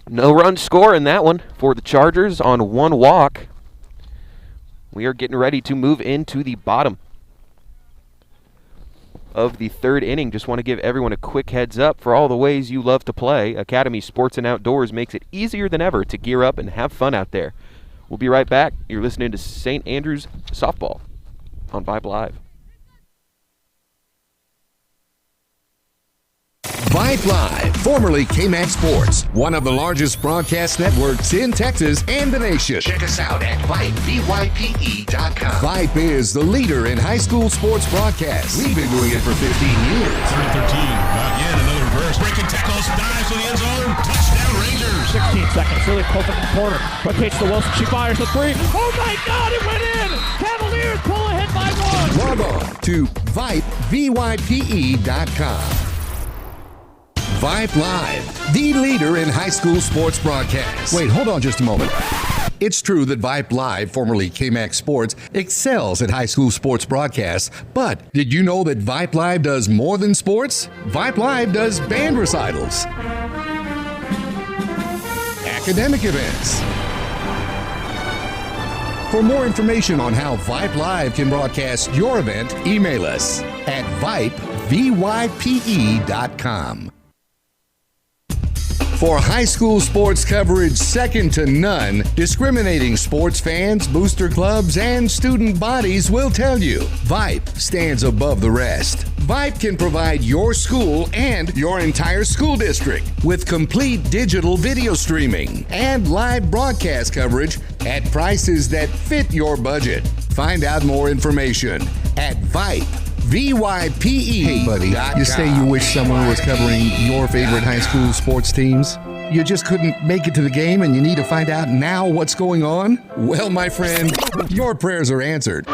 No run score in that one for the Chargers on one walk. We are getting ready to move into the bottom of the third inning. Just want to give everyone a quick heads up for all the ways you love to play. Academy Sports and Outdoors makes it easier than ever to gear up and have fun out there. We'll be right back. You're listening to St. Andrews Softball on Vype Live.
Vype Live, formerly KMAX Sports, one of the largest broadcast networks in Texas and the nation.
Check us out at Vype, VYPE.com.
Vype is the leader in high school sports broadcasts. We've been doing it for 15 years.
3rd and 13. Again, another reverse. Breaking tackles. Dives to the end zone. Touchdown, Rangers.
16 seconds. Really close in the corner. Quick pitch to Wilson. She fires the three. Oh my God! It went in. Cavaliers pull ahead by one.
Log on to Vype, VYPE.com. Vype Live, the leader in high school sports broadcasts. Wait, hold on just a moment. It's true that Vype Live, formerly KMAX Sports, excels at high school sports broadcasts, but did you know that Vype Live does more than sports? Vype Live does band recitals, academic events. For more information on how Vype Live can broadcast your event, email us at Vype, VYPE.com. For high school sports coverage second to none, discriminating sports fans, booster clubs, and student bodies will tell you Vype stands above the rest. Vype can provide your school and your entire school district with complete digital video streaming and live broadcast coverage at prices that fit your budget. Find out more information at Vype. VYPE. Hey, buddy, you say you wish someone was covering your favorite high school sports teams? You just couldn't make it to the game and you need to find out now what's going on? Well, my friend, your prayers are answered.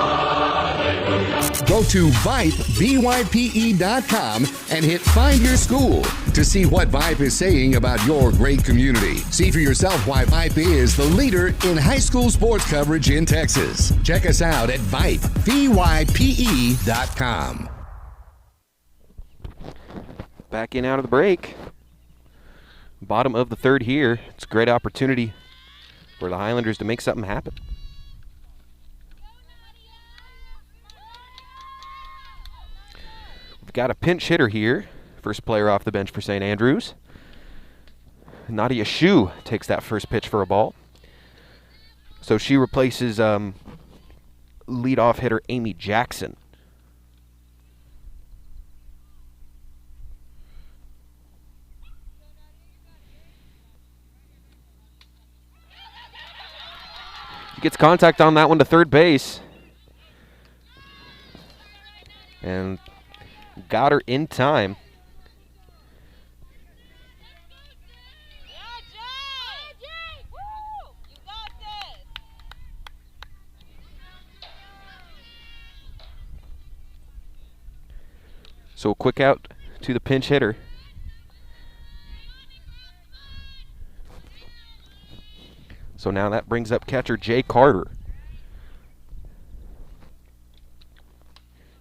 Go to Vype, VYPE.com and hit Find Your School to see what Vype is saying about your great community. See for yourself why Vype is the leader in high school sports coverage in Texas. Check us out at Vype, VYPE.com.
Back in out of the break. Bottom of the third here. It's a great opportunity for the Highlanders to make something happen. We've got a pinch hitter here. First player off the bench for St. Andrews. Nadia Shu takes that first pitch for a ball. So she replaces leadoff hitter Amy Jackson. Gets contact on that one to third base. And got her in time. So a quick out to the pinch hitter. So now that brings up catcher Jay Carter.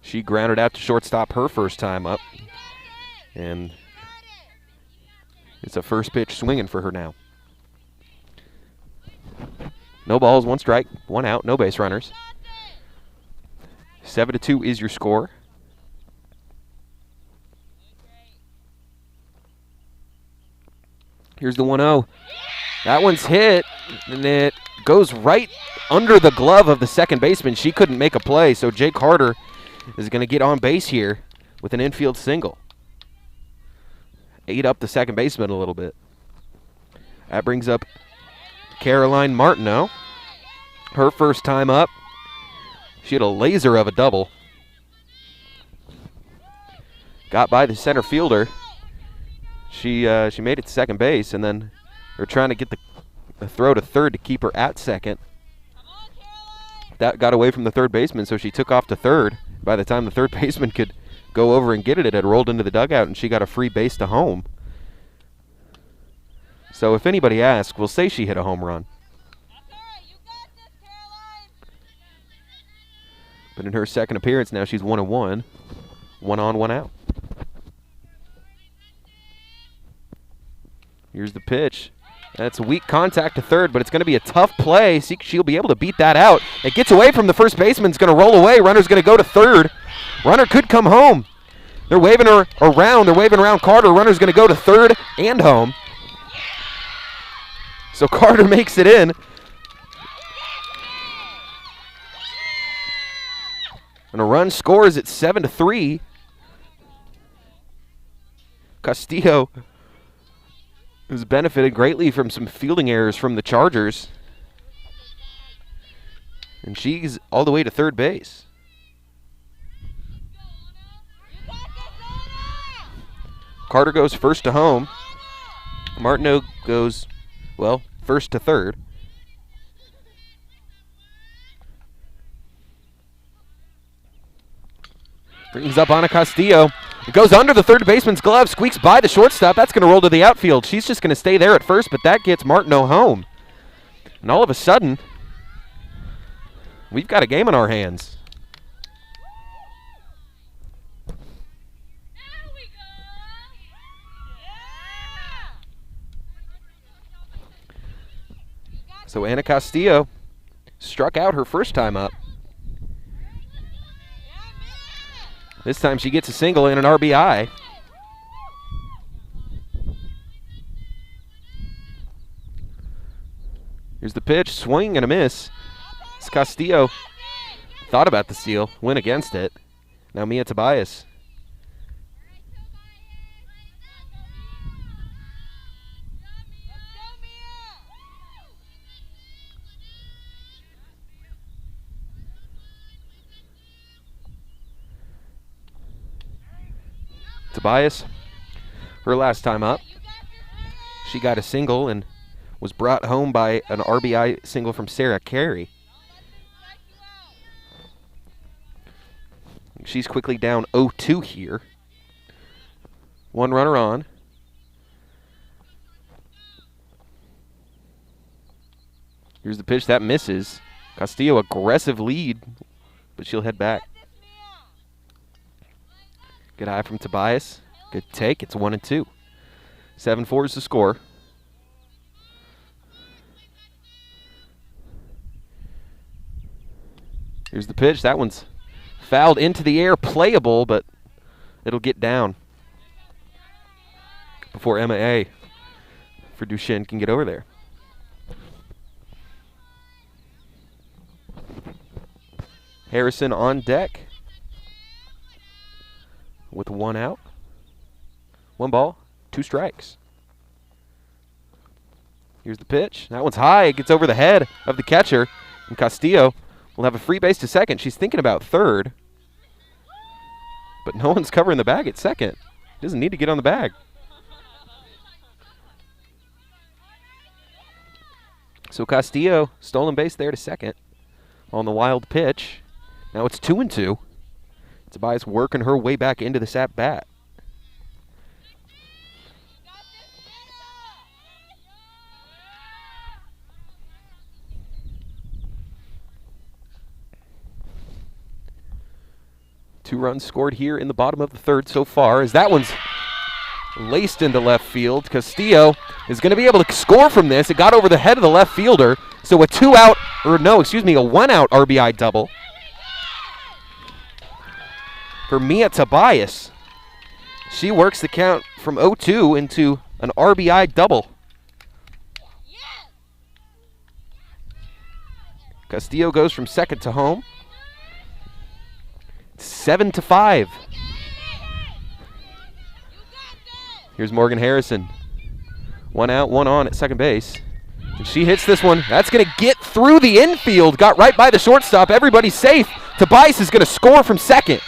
She grounded out to shortstop her first time up. And it's a first pitch swinging for her now. No balls, one strike, one out, no base runners. 7-2 is your score. Here's the 1-0. That one's hit, and it goes right under the glove of the second baseman. She couldn't make a play, so Jay Carter is going to get on base here with an infield single. Ate up the second baseman a little bit. That brings up Caroline Martineau. Her first time up. She had a laser of a double. Got by the center fielder. She made it to second base, and then they're trying to get the throw to third to keep her at second. That got away from the third baseman, so she took off to third. By the time the third baseman could go over and get it, it had rolled into the dugout, and she got a free base to home. So if anybody asks, we'll say she hit a home run. But in her second appearance now, she's 1-1. 1 on, 1 out. Here's the pitch. That's a weak contact to third, but it's going to be a tough play. She'll be able to beat that out. It gets away from the first baseman. It's going to roll away. Runner's going to go to third. Runner could come home. They're waving her around. They're waving around Carter. Runner's going to go to third and home. So Carter makes it in. And a run scores at 7-3. Castillo has benefited greatly from some fielding errors from the Chargers. And she's all the way to third base. Carter goes first to home. Martineau goes, well, first to third. Brings up Ana Castillo. It goes under the third baseman's glove, squeaks by the shortstop. That's going to roll to the outfield. She's just going to stay there at first, but that gets Martineau home. And all of a sudden, we've got a game in our hands. So Ana Castillo struck out her first time up. This time she gets a single and an RBI. Here's the pitch, swing and a miss. It's Castillo thought about the steal, went against it. Now Mia Tobias. Tobias, her last time up, she got a single and was brought home by an RBI single from Sarah Carey. She's quickly down 0-2 here. One runner on. Here's the pitch, that misses. Castillo, aggressive lead, but she'll head back. Good eye from Tobias. Good take. It's 1-2. 7-4 is the score. Here's the pitch. That one's fouled into the air, playable, but it'll get down before Emma A. for Duchesne can get over there. Harrison on deck with 1 out. 1 ball, 2 strikes. Here's the pitch. That one's high. It gets over the head of the catcher. And Castillo will have a free base to second. She's thinking about third. But no one's covering the bag at second. Doesn't need to get on the bag. So Castillo, stolen base there to second on the wild pitch. Now it's 2-2. Tobias working her way back into this at bat. Two runs scored here in the bottom of the third so far, as that one's laced into left field. Castillo is going to be able to score from this. It got over the head of the left fielder. So a 1-out RBI double for Mia Tobias. She works the count from 0-2 into an RBI double. Castillo goes from second to home. 7-5. Here's Morgan Harrison. 1 out, 1 on at second base. And she hits this one. That's going to get through the infield. Got right by the shortstop. Everybody's safe. Tobias is going to score from second.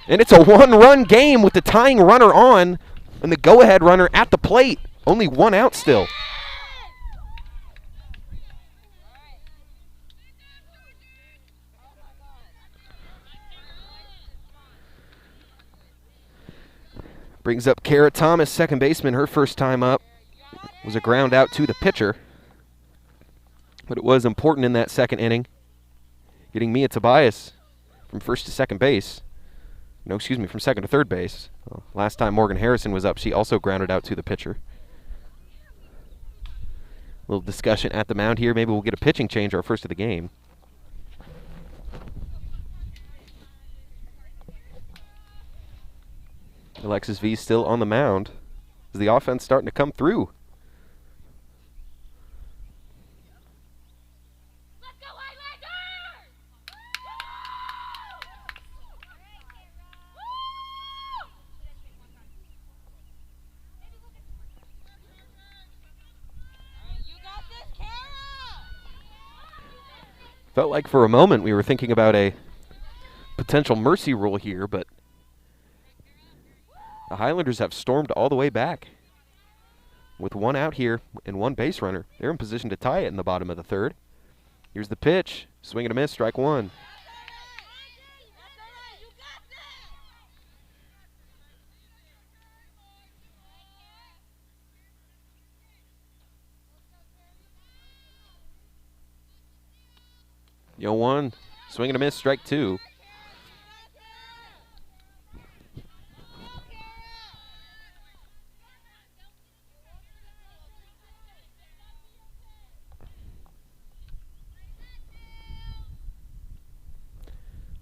And it's a 1-run game with the tying runner on and the go-ahead runner at the plate. Only 1 out still. Brings up Kara Thomas, second baseman. Her first time up was a ground out to the pitcher. But it was important in that second inning. getting Mia Tobias from first to second base. No, excuse me, from second to third base. Well, last time Morgan Harrison was up, she also grounded out to the pitcher. A little discussion at the mound here. Maybe we'll get a pitching change, our first of the game. Alexis V still on the mound. Is the offense starting to come through?
Let's go, Highlander! You got this, Kara!
Felt like for a moment we were thinking about a potential mercy rule here, but the Highlanders have stormed all the way back. With one out here and one base runner, they're in position to tie it in the bottom of the third. Here's the pitch. Swing and a miss, strike one. Yo, one. Swing and a miss, strike two.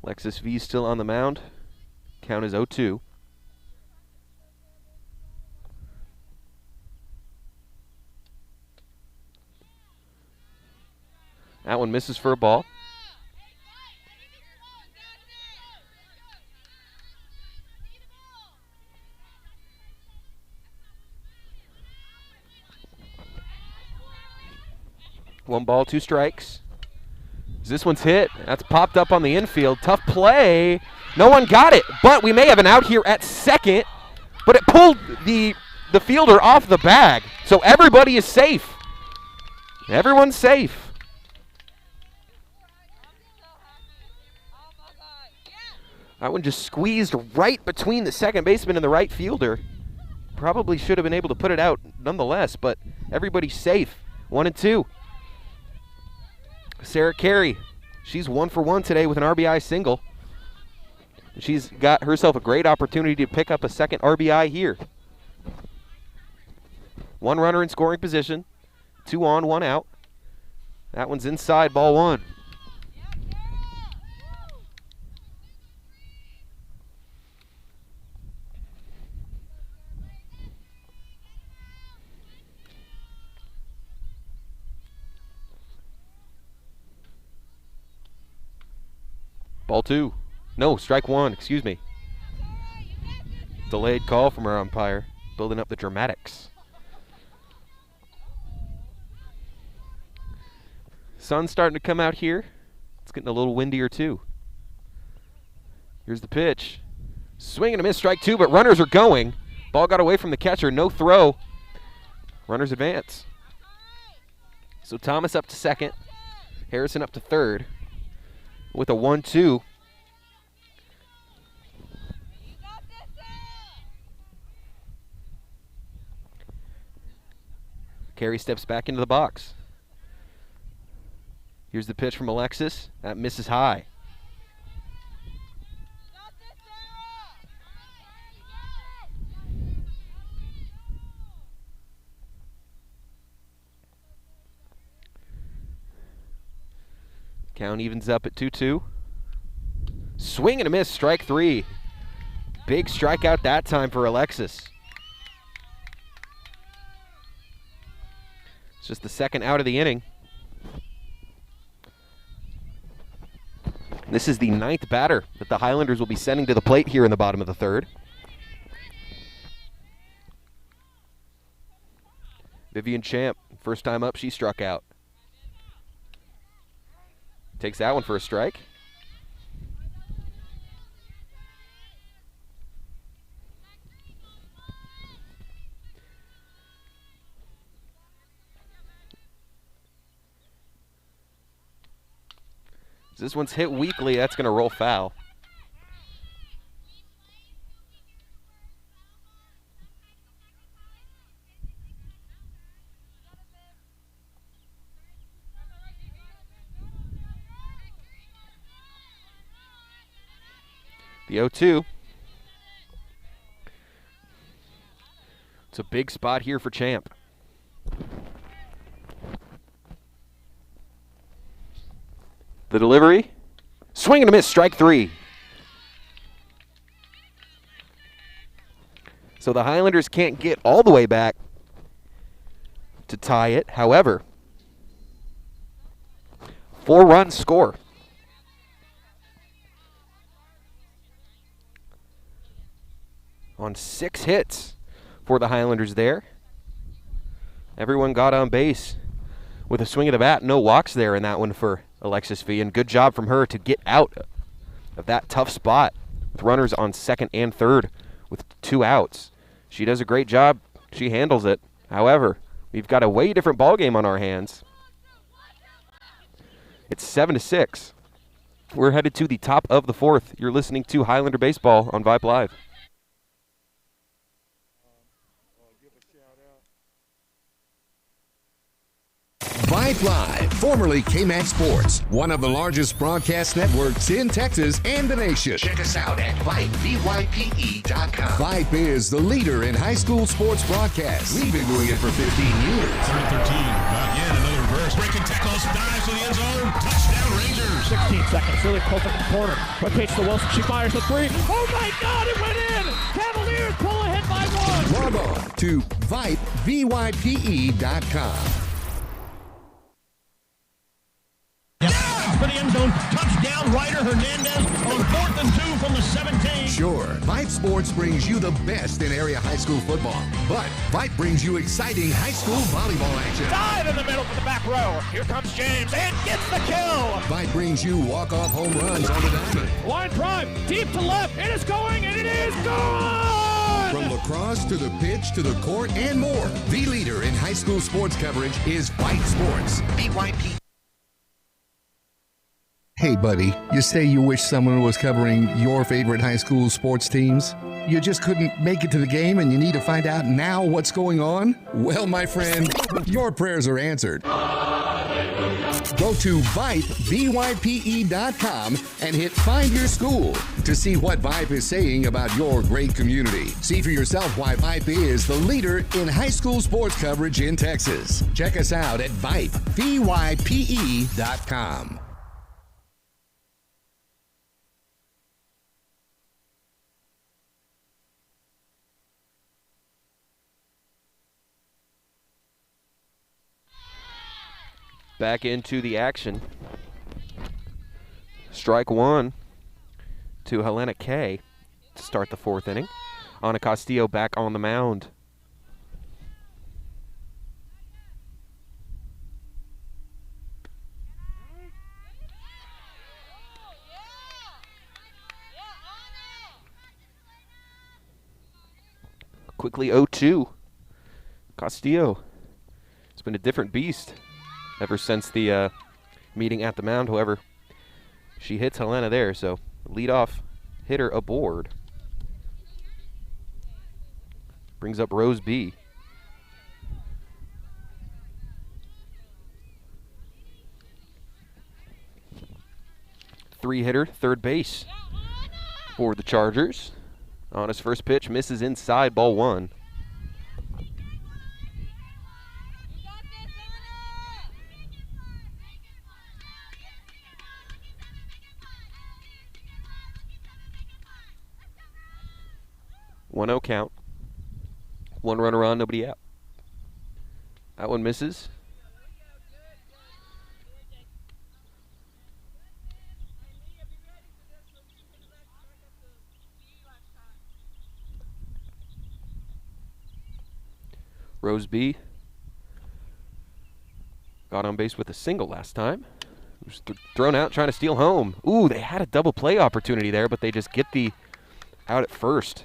Alexis V still on the mound. Count is 0-2. That one misses for a ball. One ball, two strikes. This one's hit. That's popped up on the infield. Tough play. No one got it, but we may have an out here at second. But it pulled the fielder off the bag, so everybody is safe. Everyone's safe. That one just squeezed right between the second baseman and the right fielder. Probably should have been able to put it out nonetheless, but everybody's safe. 1 and 2. Sarah Carey, she's 1 for 1 today with an RBI single. She's got herself a great opportunity to pick up a second RBI here. One runner in scoring position, 2 on, 1 out. That one's inside, ball 1. Ball 2. No, strike 1, excuse me. Delayed call from our umpire, building up the dramatics. Sun's starting to come out here. It's getting a little windier too. Here's the pitch. Swing and a miss, strike 2, but runners are going. Ball got away from the catcher, no throw. Runners advance. So Thomas up to second, Harrison up to third. With a 1-2. Carey steps back into the box. Here's the pitch from Alexis. That misses high. Count evens up at 2-2. Swing and a miss, strike 3. Big strikeout that time for Alexis. It's just the second out of the inning. This is the 9th batter that the Highlanders will be sending to the plate here in the bottom of the third. Vivian Champ, first time up, she struck out. Takes that one for a strike. This one's hit weakly. That's going to roll foul. The 0-2. It's a big spot here for Champ. The delivery. Swing and a miss, strike 3. So the Highlanders can't get all the way back to tie it. However, 4-run score. On 6 hits for the Highlanders there. Everyone got on base with a swing of the bat. No walks there in that one for Alexis Fee, and good job from her to get out of that tough spot with runners on second and third with 2 outs. She does a great job. She handles it. However, we've got a way different ball game on our hands. It's 7-6. We're headed to the top of the 4th. You're listening to Highlander Baseball on Vype Live.
Vype Live, formerly KMAX Sports, one of the largest broadcast networks in Texas and the nation.
Check us out at Vype, VYPE.com.
Vype is the leader in high school sports broadcasts. We've been doing it for 15 years.
3-13. Not yet. Another reverse. Breaking tackles. Dives to the end zone. Touchdown, Rangers.
16 seconds. Really close in the corner. Quick pitch to Wilson. She fires the 3. Oh my God! It went in. Cavaliers pull ahead by 1.
Log on to Vype, VYPE.com.
For the end zone. Touchdown, Ryder Hernandez on 4th and 2 from the 17.
Sure, Vype Sports brings you the best in area high school football, but Vype brings you exciting high school volleyball action.
Dive in the middle for the back row. Here comes James and gets the kill.
Vype brings you walk-off home runs on the diamond.
Line drive, deep to left. It is going, and it is gone.
From lacrosse to the pitch to the court and more, the leader in high school sports coverage is Vype Sports.
VYPE.
Hey, buddy, you say you wish someone was covering your favorite high school sports teams? You just couldn't make it to the game and you need to find out now what's going on? Well, my friend, your prayers are answered. Go to Vype, VYPE.com, and hit Find Your School to see what Vype is saying about your great community. See for yourself why Vype is the leader in high school sports coverage in Texas. Check us out at Vype, VYPE.com.
Back into the action. Strike 1 to Helena Kay to start the 4th inning. Ana Castillo back on the mound. Quickly 0-2. Castillo. It's been a different beast ever since the meeting at the mound. However, she hits Helena there, so leadoff hitter aboard. Brings up Rose B. Three-hitter, third base for the Chargers. On his first pitch, misses inside, ball 1. One 0 count. One runner on, nobody out. That one misses. Rose B got on base with a single last time. Was thrown out trying to steal home. Ooh, they had a double play opportunity there, but they just get the out at first.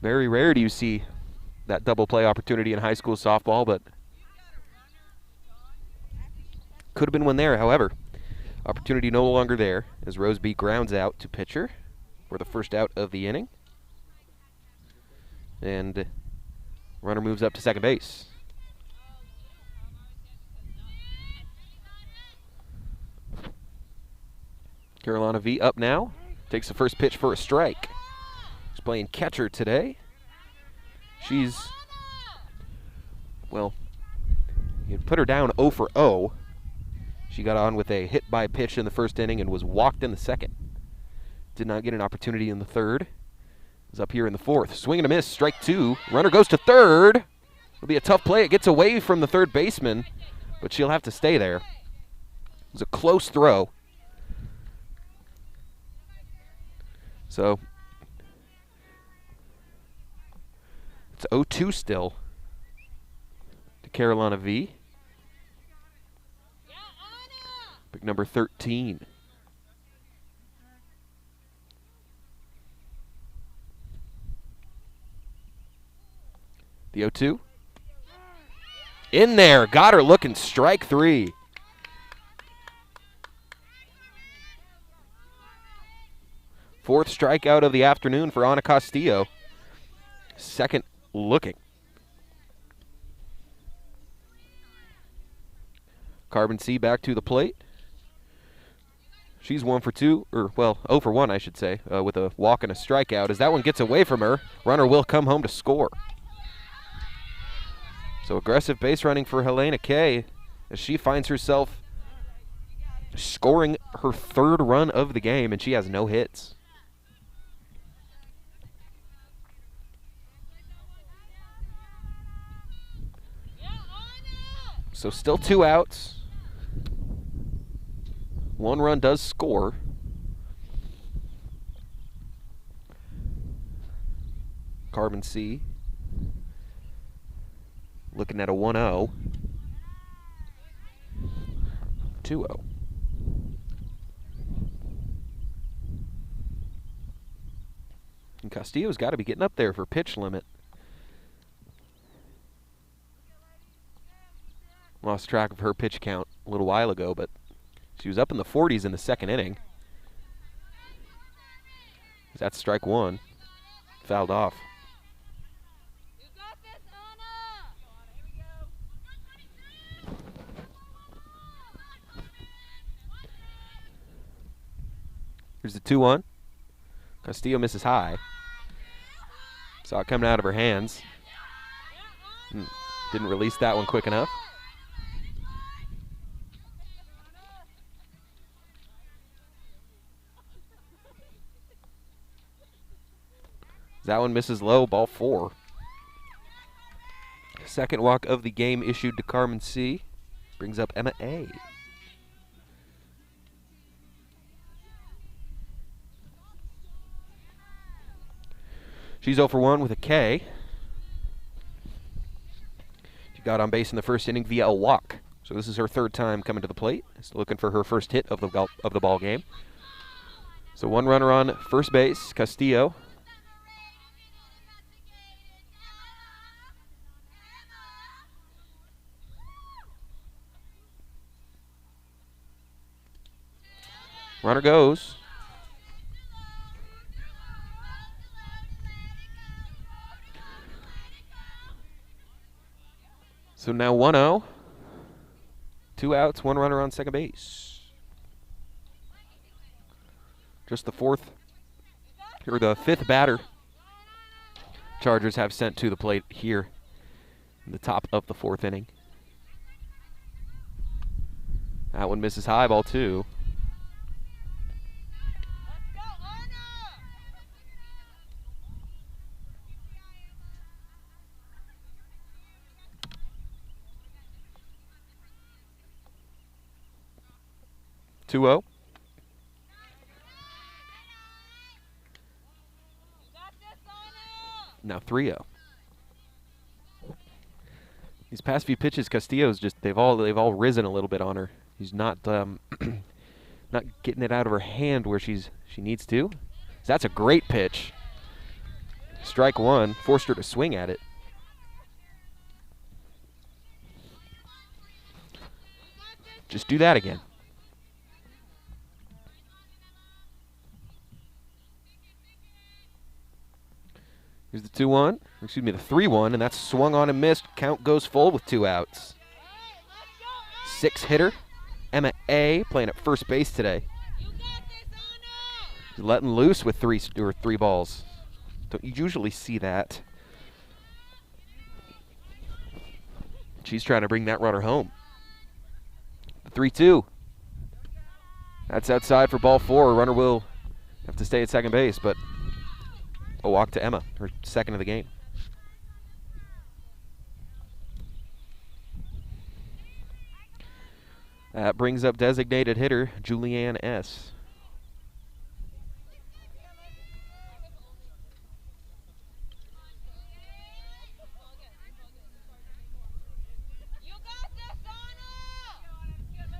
Very rare do you see that double play opportunity in high school softball, but could have been one there. However, opportunity no longer there as Rose B grounds out to pitcher for the first out of the inning. And runner moves up to second base. Carolina V up now Takes the first pitch for a strike. She's playing catcher today. She's, well, you put her down 0 for 0. She got on with a hit by pitch in the first inning and was walked in the second. Did not get an opportunity in the third. Is up here in the fourth. Swing and a miss, strike 2. Runner goes to third. It'll be a tough play. It gets away from the third baseman, but she'll have to stay there. It was a close throw. So it's 0-2 still to Carolina V. Pick number 13. The 0-2. In there. Got her looking. Strike 3. Fourth strikeout of the afternoon for Ana Castillo. Second looking. Carbon C back to the plate. She's 1 for 2, or well, 0 for 1, I should say, with a walk and a strikeout. As that one gets away from her, runner will come home to score. So aggressive base running for Helena Kay as she finds herself scoring her 3rd run of the game, and she has no hits. So still 2 outs. 1 run does score. Carbon C looking at a 1-0. 2-0. And Castillo's got to be getting up there for pitch limit. Lost track of her pitch count a little while ago, but she was up in the 40s in the second inning. That's strike 1. Fouled off.
You got this, Anna!
Here's the 2-1. Castillo misses high. Saw it coming out of her hands. Didn't release that one quick enough. That one misses low, ball 4. Second walk of the game issued to Carmen C. Brings up Emma A. She's 0 for 1 with a K. She got on base in the first inning via a walk. So this is her 3rd time coming to the plate. She's looking for her first hit of the ball game. So 1 runner on first base, Castillo. Runner goes. So now 1-0. 2 outs, 1 runner on second base. Just the 5th batter Chargers have sent to the plate here in the top of the 4th inning. That one misses high, ball 2. Two-0. Now 3-0. These past few pitches, Castillo's they've all risen a little bit on her. He's not not getting it out of her hand where she needs to. That's a great pitch. Strike 1, forced her to swing at it. Just do that again. Here's the 2-1, excuse me, the 3-1, and that's swung on and missed. Count goes full with 2 outs. 6 hitter, Emma A, playing at first base today. She's letting loose with three balls. Don't you usually see that? She's trying to bring that runner home. The 3-2. That's outside for ball 4. Runner will have to stay at second base, but a walk to Emma, her second of the game. That brings up designated hitter Julianne S.
You got this, Anna!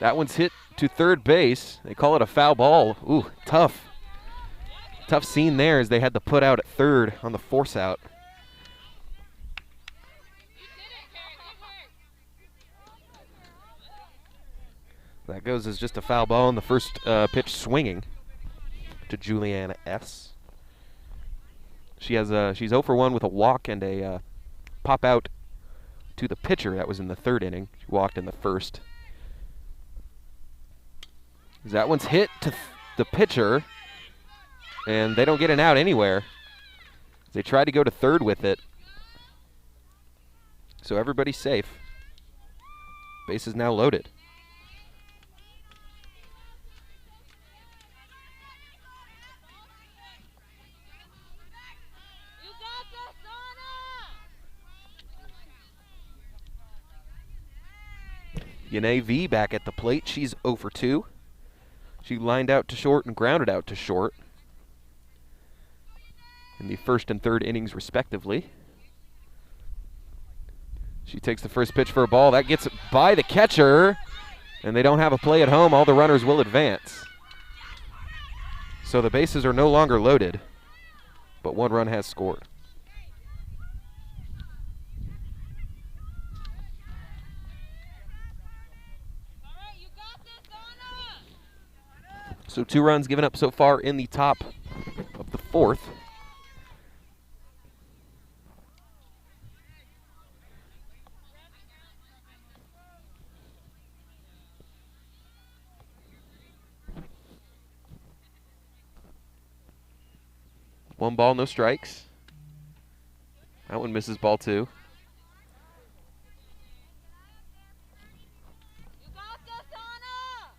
That one's hit to third base. They call it a foul ball. Ooh, tough. Tough scene there as they had to put out at third on the force out. That goes as just a foul ball, and the first pitch swinging to Julianne S. She's 0 for 1 with a walk and a pop out to the pitcher. That was in the third inning. She walked in the first. That one's hit to the pitcher, and they don't get an out anywhere. They tried to go to third with it. So everybody's safe. Base is now loaded.
You got this, Anna!
Yanae V back at the plate. She's 0 for 2. She lined out to short and grounded out to short in the first and third innings, respectively. She takes the first pitch for a ball. That gets by the catcher, and they don't have a play at home. All the runners will advance. So the bases are no longer loaded, but one run has scored.
All right, you got this, Anna!
So 2 runs given up so far in the top of the 4th. One ball, no strikes. That one misses ball 2.
You got this, Anna!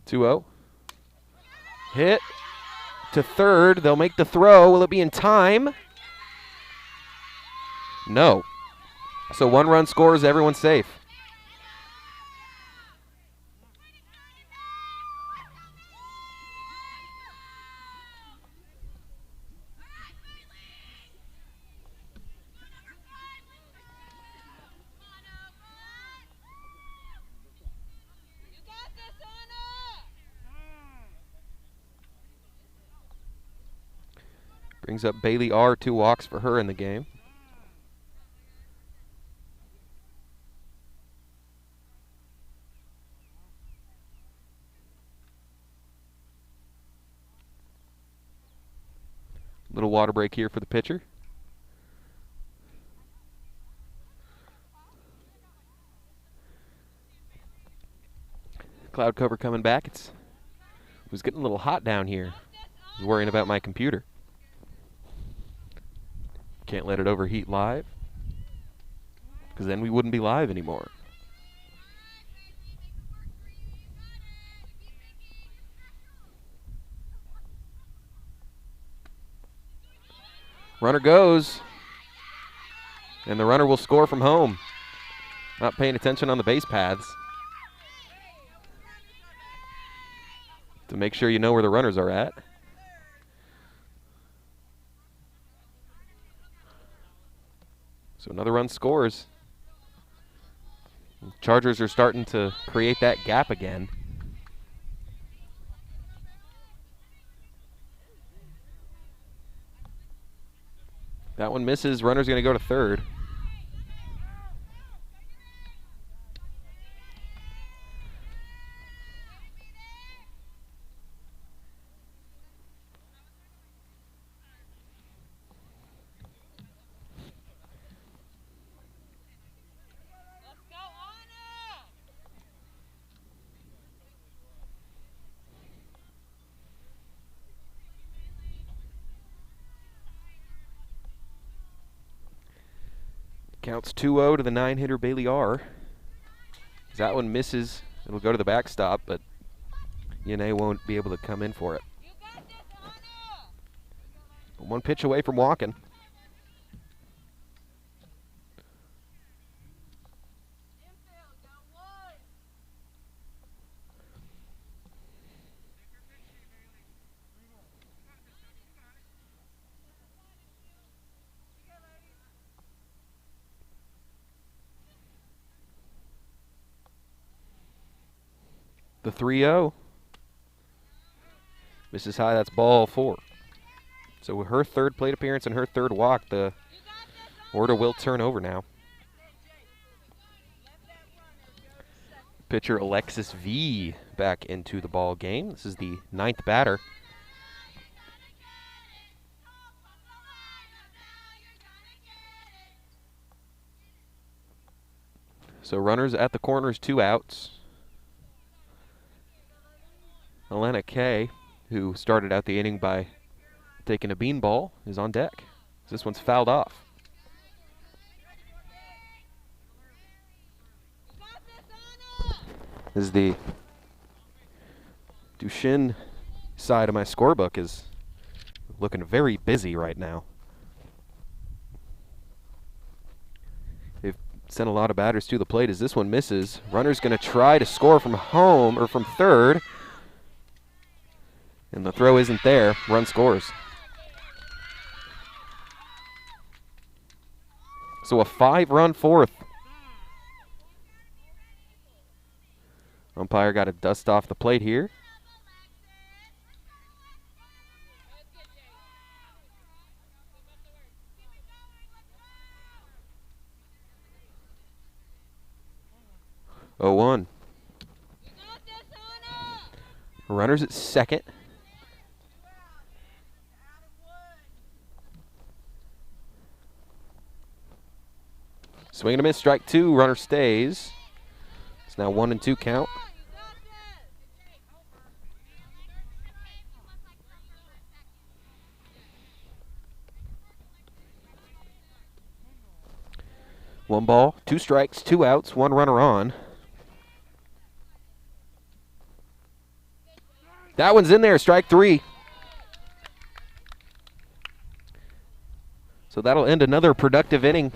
2-0. Hit to third. They'll make the throw. Will it be in time? No. So 1 run scores, everyone's safe.
You got this, Anna!
Brings up Bailey R. 2 walks for her in the game. Little water break here for the pitcher. Cloud cover coming back. It was getting a little hot down here. I was worrying about my computer. Can't let it overheat live, because then we wouldn't be live anymore. Runner goes, and the runner will score from home. Not paying attention on the base paths to make sure you know where the runners are at. So another run scores. Chargers are starting to create that gap again. That one misses. Runner's going to go to third. Counts 2-0 to the 9-hitter Bailey R. As that one misses, it'll go to the backstop, but Yane won't be able to come in for it.
You got this, Anna!
One pitch away from walking.
Infield, got one.
The 3-0. Misses high, that's ball 4. So with her third plate appearance and her third walk, the order will turn over now. Pitcher Alexis V back into the ball game. This is the 9th batter. So runners at the corners, 2 outs. Elena Kay, who started out the inning by taking a beanball, is on deck. This one's fouled off. This is the Duchesne side of my scorebook is looking very busy right now. They've sent a lot of batters to the plate as this one misses. Runner's going to try to score from home or from third. And the throw isn't there. Run scores. So a 5-run fourth. Umpire got to dust off the plate here. Oh, 1.
You got this, Anna!
Runners at second. Swing and a miss, strike 2. Runner stays. It's now 1-2 count.
You got this!
One ball, 2 strikes, 2 outs, 1 runner on. That one's in there, strike 3. So that'll end another productive inning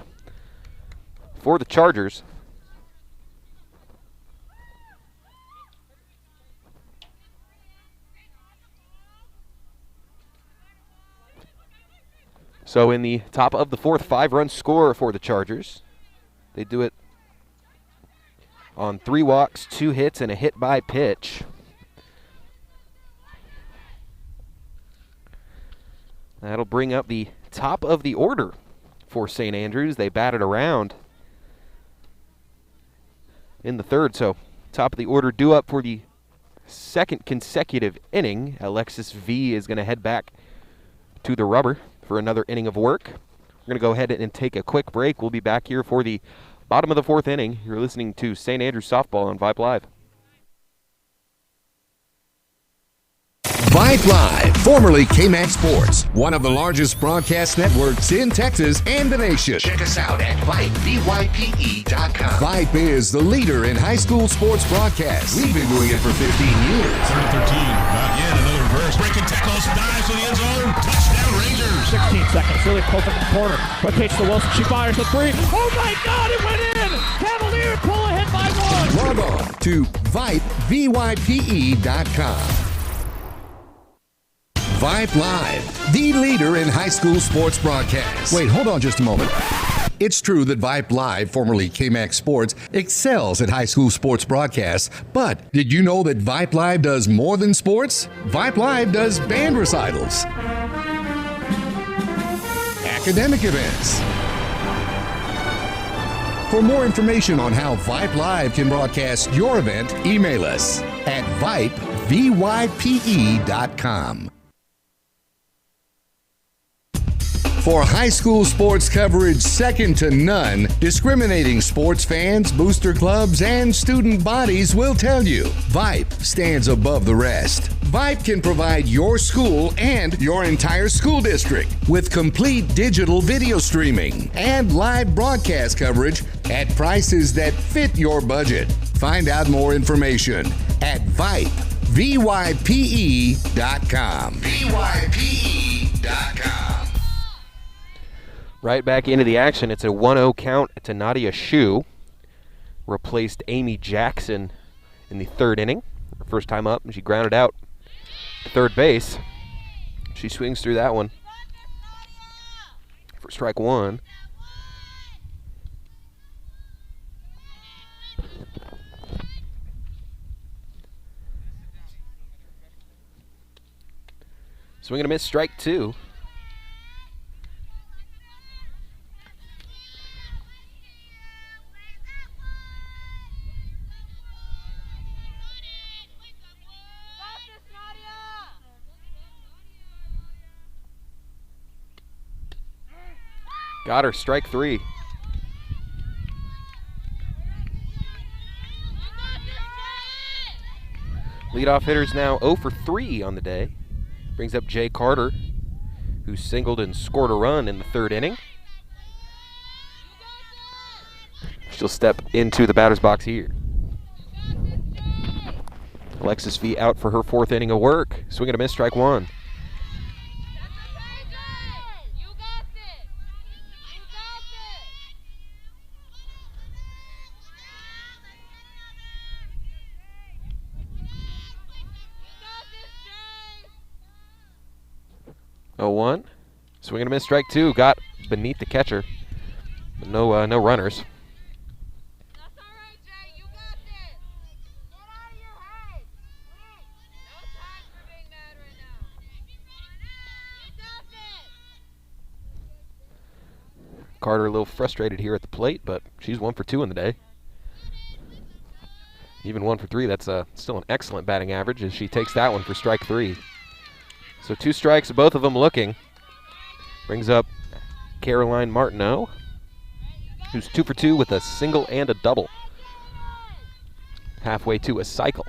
for the Chargers. So in the top of the 4th, 5-run score for the Chargers. They do it on 3 walks, 2 hits, and a hit by pitch. That'll bring up the top of the order for St. Andrews. They batted around in the 3rd, so top of the order due up for the 2nd consecutive inning. Alexis V is going to head back to the rubber for another inning of work. We're going to go ahead and take a quick break. We'll be back here for the bottom of the 4th inning. You're listening to St. Andrews Softball on Vype Live.
Vype Live, formerly KMAX Sports, one of the largest broadcast networks in Texas and the nation.
Check us out at Vype, VYPE.com.
Vype is the leader in high school sports broadcasts. We've been doing it for 15 years.
3rd and 13. Not yet. Another reverse. Breaking tackles. Dives to the end zone. Touchdown Rangers.
16 seconds. Really close in the corner. Quick pitch to Wilson. She fires the 3. Oh my God! It went in. Cavaliers pull ahead by 1.
Log on to Vype, VYPE.com. Vype Live, the leader in high school sports broadcasts. Wait, hold on just a moment. It's true that Vype Live, formerly KMAX Sports, excels at high school sports broadcasts, but did you know that Vype Live does more than sports? Vype Live does band recitals, academic events. For more information on how Vype Live can broadcast your event, email us at Vype, VYPE.com. For high school sports coverage second to none, discriminating sports fans, booster clubs, and student bodies will tell you Vype stands above the rest. Vype can provide your school and your entire school district with complete digital video streaming and live broadcast coverage at prices that fit your budget. Find out more information at Vype, VYPE.com. VYPE.com.
Right back into the action. It's a 1-0 count to Nadia Shu. Replaced Amy Jackson in the third inning. Her first time up, and she grounded out to third base. She swings through that one for strike one. Swing and a miss, strike two. Got her, strike three. Leadoff hitter's now 0 for 3 on the day. Brings up Jay Carter, who singled and scored a run in the third inning. She'll step into the batter's box here. Alexis V out for her fourth inning of work. Swing and a miss, strike one. Oh, 1. Swing and a miss, strike two. Got beneath the catcher. But no runners.
That's all right, Jay. You got this. Get out of your head. No time for being mad right now. You got this.
Carter a little frustrated here at the plate, but she's 1 for 2 in the day. Even 1 for 3, that's still an excellent batting average as she takes that one for strike three. So 2 strikes, both of them looking. Brings up Caroline Martineau, who's 2 for 2 with a single and a double. Halfway to a cycle.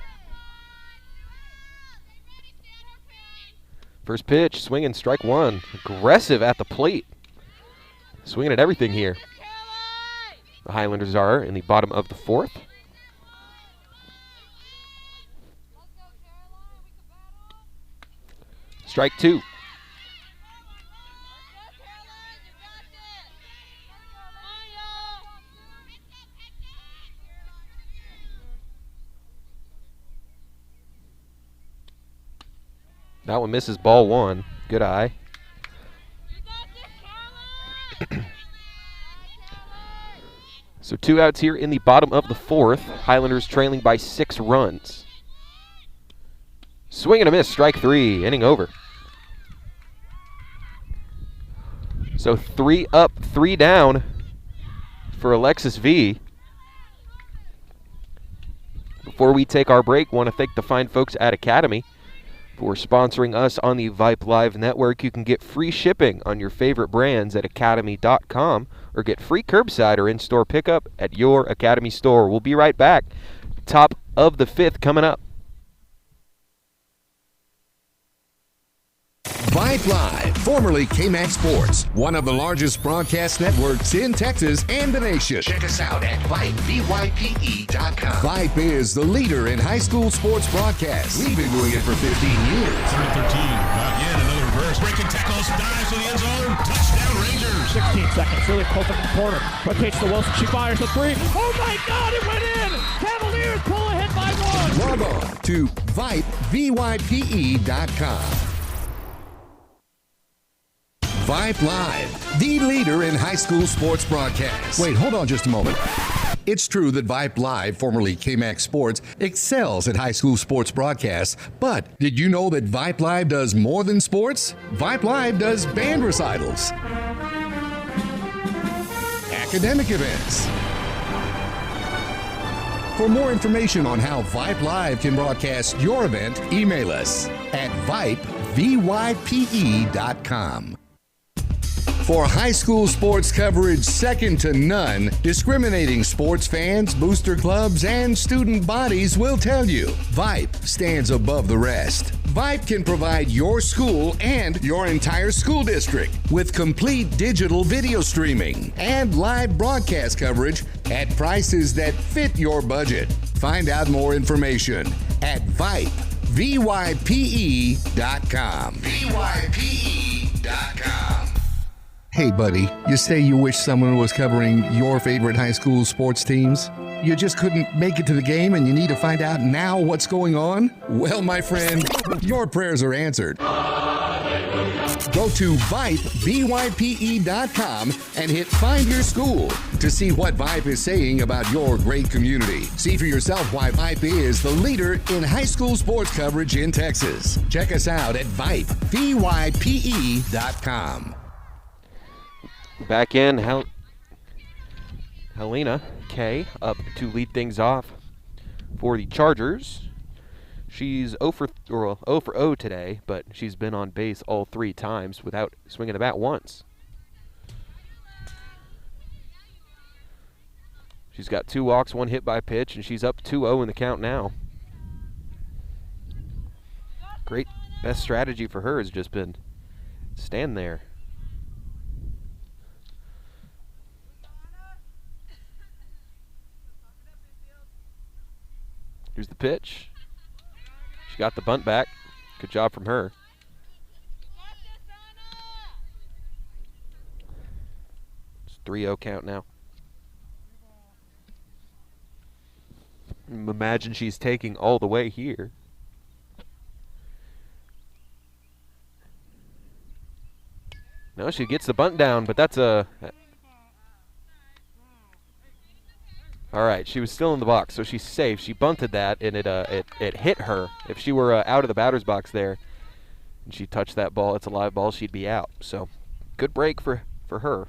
First pitch, swinging, strike one. Aggressive at the plate. Swinging at everything here. The Highlanders are in the bottom of the fourth. Strike two. That one misses, ball one. Good eye. So 2 outs here in the bottom of the fourth. Highlanders trailing by 6 runs. Swing and a miss, strike three, inning over. So 3 up, 3 down for Alexis V. Before we take our break, want to thank the fine folks at Academy for sponsoring us on the Vype Live Network. You can get free shipping on your favorite brands at academy.com or get free curbside or in-store pickup at your Academy store. We'll be right back. Top of the fifth coming up.
Vype Live, formerly KMAX Sports, one of the largest broadcast networks in Texas and the nation.
Check us out at Vype, VYPE.com.
Vype is the leader in high school sports broadcasts. We've been doing it for 15 years.
3-13. Not yet. Another reverse. Breaking tackles. Dives to the end zone. Touchdown Rangers.
16 seconds, really close in the corner. Rotates to Wilson, she fires the three. Oh my God, it went in! Cavaliers pull ahead by 1.
Log on to Vype, VYPE.com. Vype Live, the leader in high school sports broadcasts. Wait, hold on just a moment. It's true that Vype Live, formerly KMAX Sports, excels at high school sports broadcasts, but did you know that Vype Live does more than sports? Vype Live does band recitals, academic events. For more information on how Vype Live can broadcast your event, email us at Vype, VYPE.com. For high school sports coverage second to none, discriminating sports fans, booster clubs, and student bodies will tell you Vype stands above the rest. Vype can provide your school and your entire school district with complete digital video streaming and live broadcast coverage at prices that fit your budget. Find out more information at Vype, VYPE.com. VYPE.com. Hey, buddy, you say you wish someone was covering your favorite high school sports teams? You just couldn't make it to the game and you need to find out now what's going on? Well, my friend, your prayers are answered. Go to Vype, VYPE.com and hit Find Your School to see what Vype is saying about your great community. See for yourself why Vype is the leader in high school sports coverage in Texas. Check us out at Vype, VYPE.com.
Back in, Helena K up to lead things off for the Chargers. She's 0 for 0 today, but she's been on base all 3 times without swinging the bat once. She's got 2 walks, 1 hit by pitch, and she's up 2-0 in the count now. Great, best strategy for her has just been stand there. Here's the pitch. She got the bunt back. Good job from her. It's 3-0 count now. Imagine she's taking all the way here. No, she gets the bunt down, but that's a... All right, she was still in the box, so she's safe. She bunted that, and it hit her. If she were out of the batter's box there, and she touched that ball, it's a live ball, she'd be out. So, good break for her.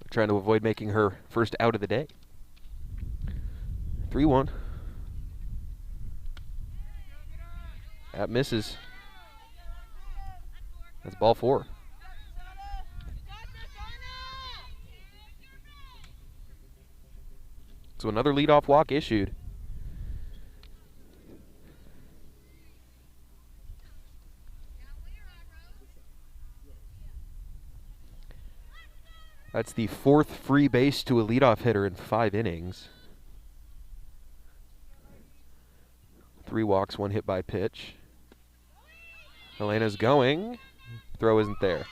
Trying to avoid making her first out of the day. 3-1. That misses. That's ball 4. So another leadoff walk issued. That's the 4th free base to a leadoff hitter in 5 innings. 3 walks, 1 hit by pitch. Elena's going. Throw isn't there.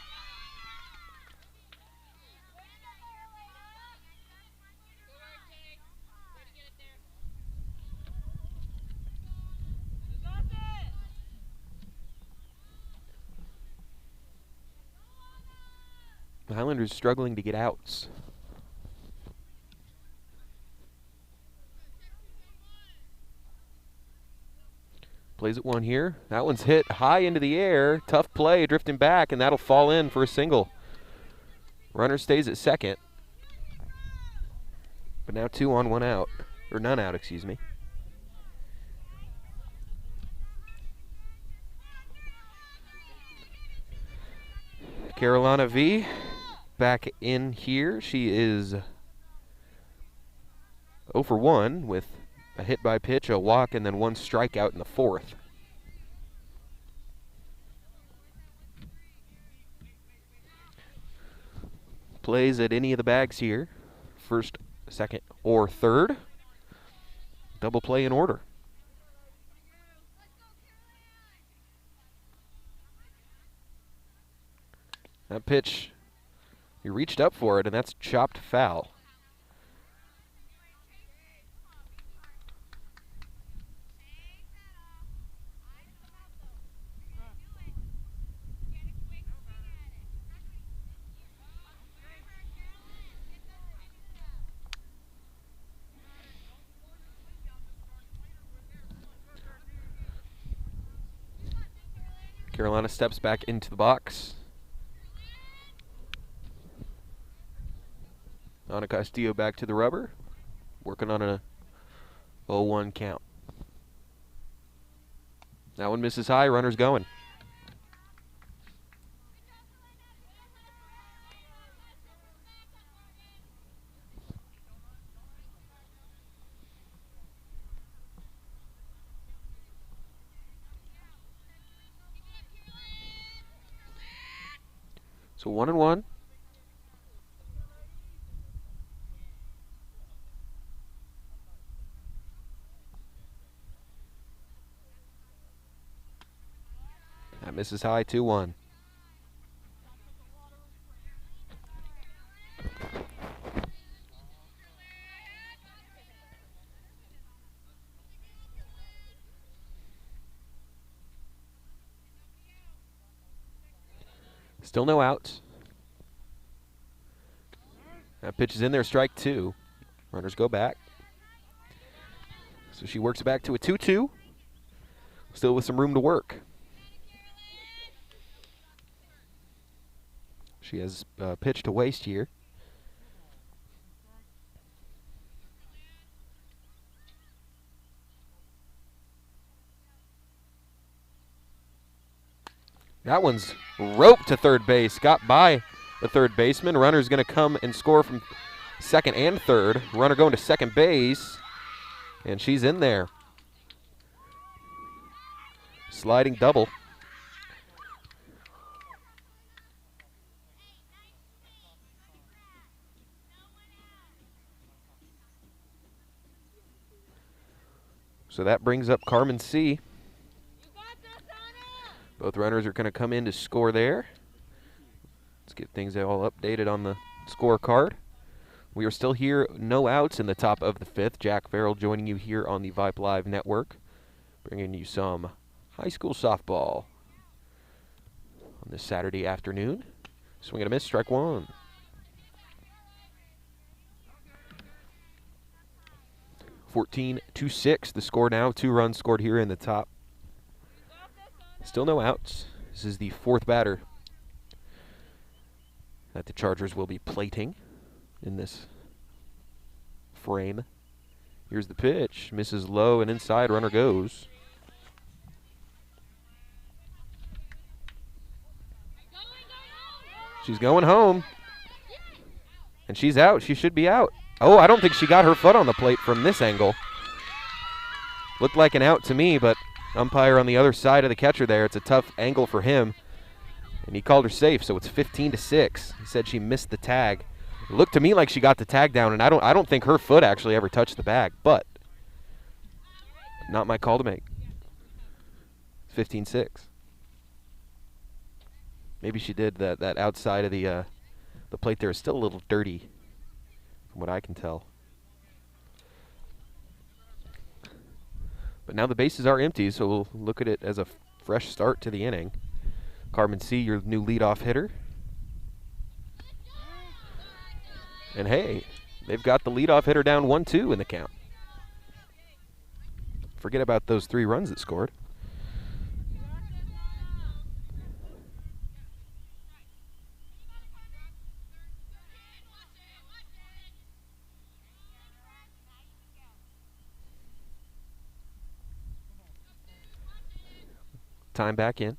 The Highlanders struggling to get outs. Plays it 1 here. That one's hit high into the air. Tough play, drifting back, and that'll fall in for a single. Runner stays at second. But now 2 on, 1 out. Or none out, excuse me. Carolina V back in here. She is 0 for 1 with a hit by pitch, a walk, and then 1 strikeout in the 4th. Plays at any of the bags here. First, second, or third. Double play in order. That pitch, he reached up for it, and that's chopped foul. Carolina steps back into the box. Ana Castillo back to the rubber, working on a 0-1 count. That one misses high, runner's going. So 1-1. That misses high, 2-1. Still no outs. That pitch is in there, strike 2. Runners go back. So she works it back to a 2-2. Still with some room to work. She has pitch to waste here. That one's roped to third base. Got by the third baseman. Runner's going to come and score from second and third. Runner going to second base. And she's in there. Sliding double. So that brings up Carmen C. Both runners are going to come in to score there. Let's get things all updated on the scorecard. We are still here, no outs in the top of the 5th. Jack Farrell joining you here on the Vype Live Network, bringing you some high school softball on this Saturday afternoon. Swing and a miss, strike 1. (14-6) the score now. 2 runs scored here in the top. Still no outs. This is the 4th batter that the Chargers will be plating in this frame. Here's the pitch. Misses low and inside. Runner goes. She's going home. And she's out. She should be out. Oh, I don't think she got her foot on the plate from this angle. Looked like an out to me, but umpire on the other side of the catcher there. It's a tough angle for him. And he called her safe, so it's 15-6. He said she missed the tag. It looked to me like she got the tag down, and I don't think her foot actually ever touched the bag, but not my call to make. 15-6. Maybe she did. That outside of the plate there is still a little dirty, from what I can tell. But now the bases are empty, so we'll look at it as a fresh start to the inning. Carmen C., your new leadoff hitter. And hey, they've got the leadoff hitter down 1-2 in the count. Forget about those 3 runs that scored. Time back in.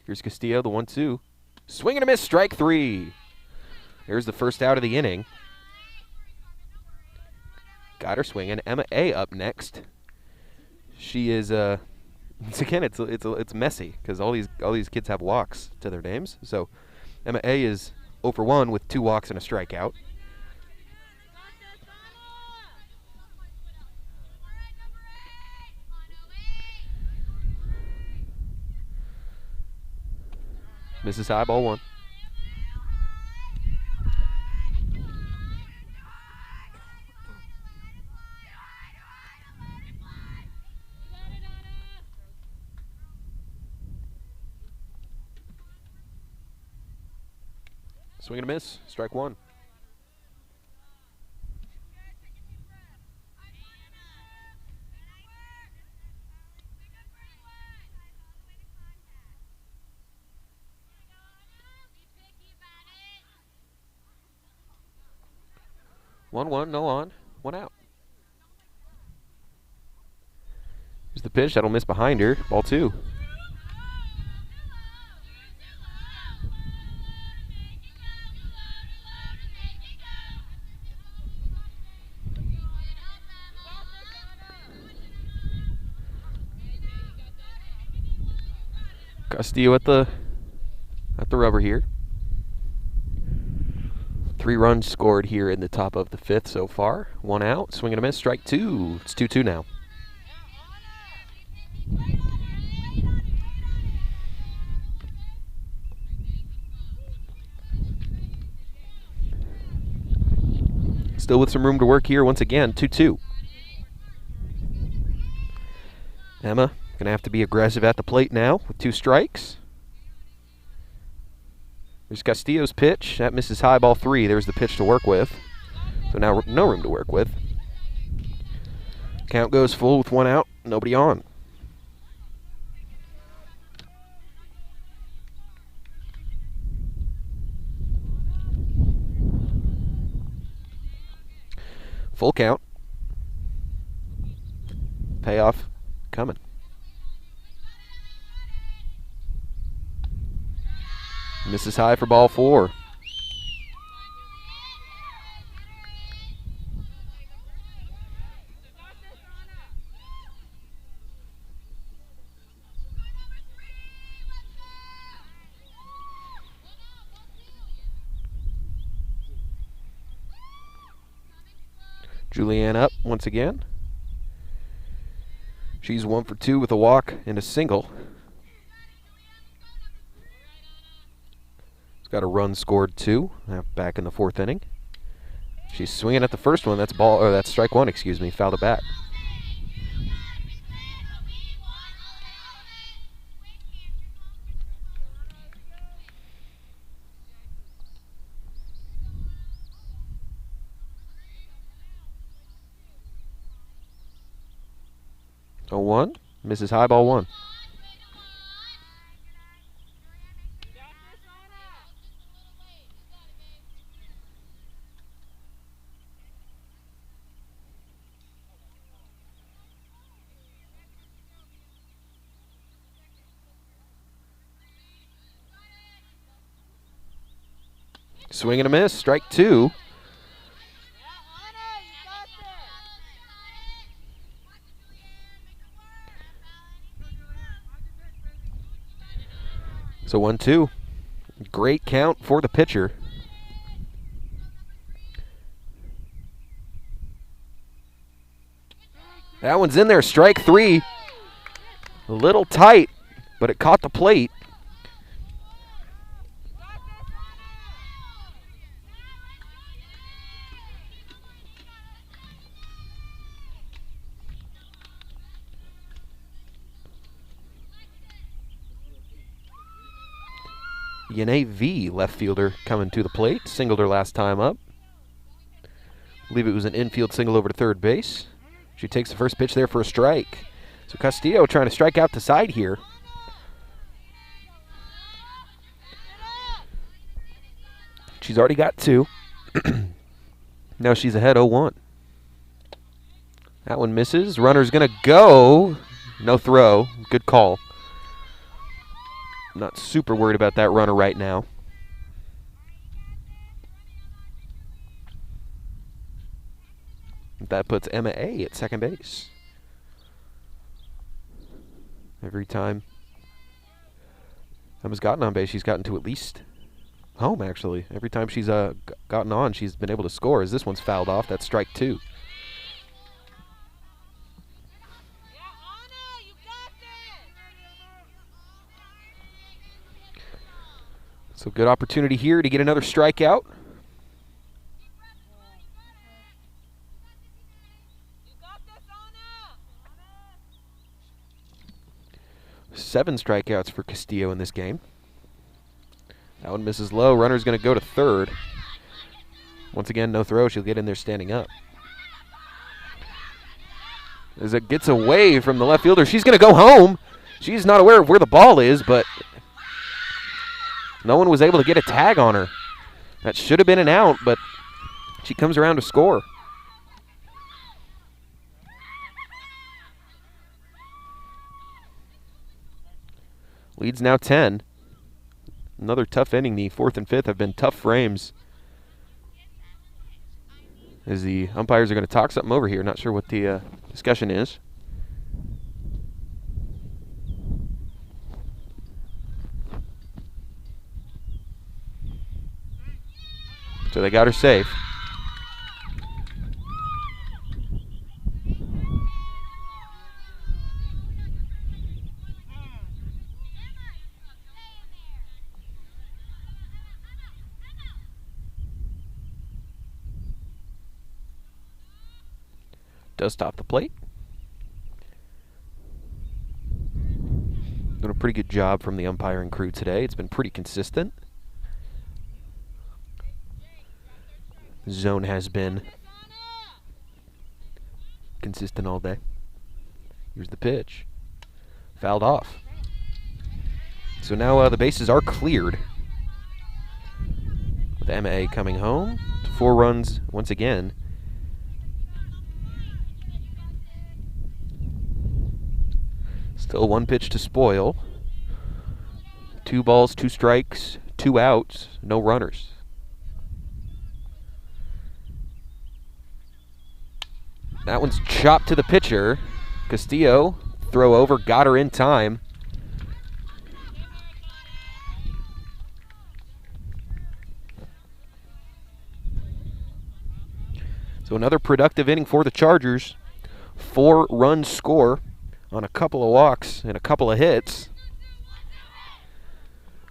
Here's Castillo, the 1-2. Swing and a miss, strike 3. There's the first out of the inning. Got her swinging. Emma A. up next. She is again it's messy because all these kids have walks to their names. So Emma A. is 0 for 1 with 2 walks and a strikeout. Misses high, ball 1. Swing and a miss, strike 1. One, no on, 1 out. Here's the pitch, that'll miss behind her, ball 2. Castillo at the rubber here. 3 runs scored here in the top of the 5th so far. 1 out, swing and a miss, strike 2. It's 2-2 now. Still with some room to work here once again, 2-2. Emma gonna have to be aggressive at the plate now with 2 strikes. There's Castillo's pitch. That misses high, ball 3. There's the pitch to work with. So now no room to work with. Count goes full with 1 out, nobody on. Full count. Payoff coming. Misses high for ball 4. Julianne up once again. She's 1 for 2 with a walk and a single. She's got a run scored 2. Now back in the 4th inning. She's swinging at the first one. That's ball, or that's strike 1. Excuse me. Fouled it back. Oh, 1. Misses high, ball 1. Swing and a miss, strike 2. So 1-2. Great count for the pitcher. That one's in there, strike 3. A little tight, but it caught the plate. Yanae V, left fielder, coming to the plate. Singled her last time up. I believe it was an infield single over to third base. She takes the first pitch there for a strike. So Castillo trying to strike out the side here. She's already got 2. Now she's ahead 0-1. That one misses. Runner's going to go. No throw. Good call. Not super worried about that runner right now. That puts Emma A at second base. Every time Emma's gotten on base, she's gotten to at least home, actually. Every time she's gotten on, she's been able to score. As this one's fouled off, that's strike 2. So good opportunity here to get another strikeout. Seven strikeouts for Castillo in this game. That one misses low. Runner's going to go to third. Once again, no throw. She'll get in there standing up. As it gets away from the left fielder, she's going to go home. She's not aware of where the ball is, but no one was able to get a tag on her. That should have been an out, but she comes around to score. Leads now 10. Another tough inning. The 4th and 5th have been tough frames. As the umpires are going to talk something over here. Not sure what the discussion is. So they got her safe. Does stop the plate. Doing a pretty good job from the umpiring crew today. It's been pretty consistent. The zone has been consistent all day. Here's the pitch. Fouled off. So now the bases are cleared. With MA coming home to 4 runs once again. Still 1 pitch to spoil. 2 balls, 2 strikes, 2 outs, no runners. That one's chopped to the pitcher. Castillo, throw over, got her in time. So another productive inning for the Chargers. 4-run score on a couple of walks and a couple of hits.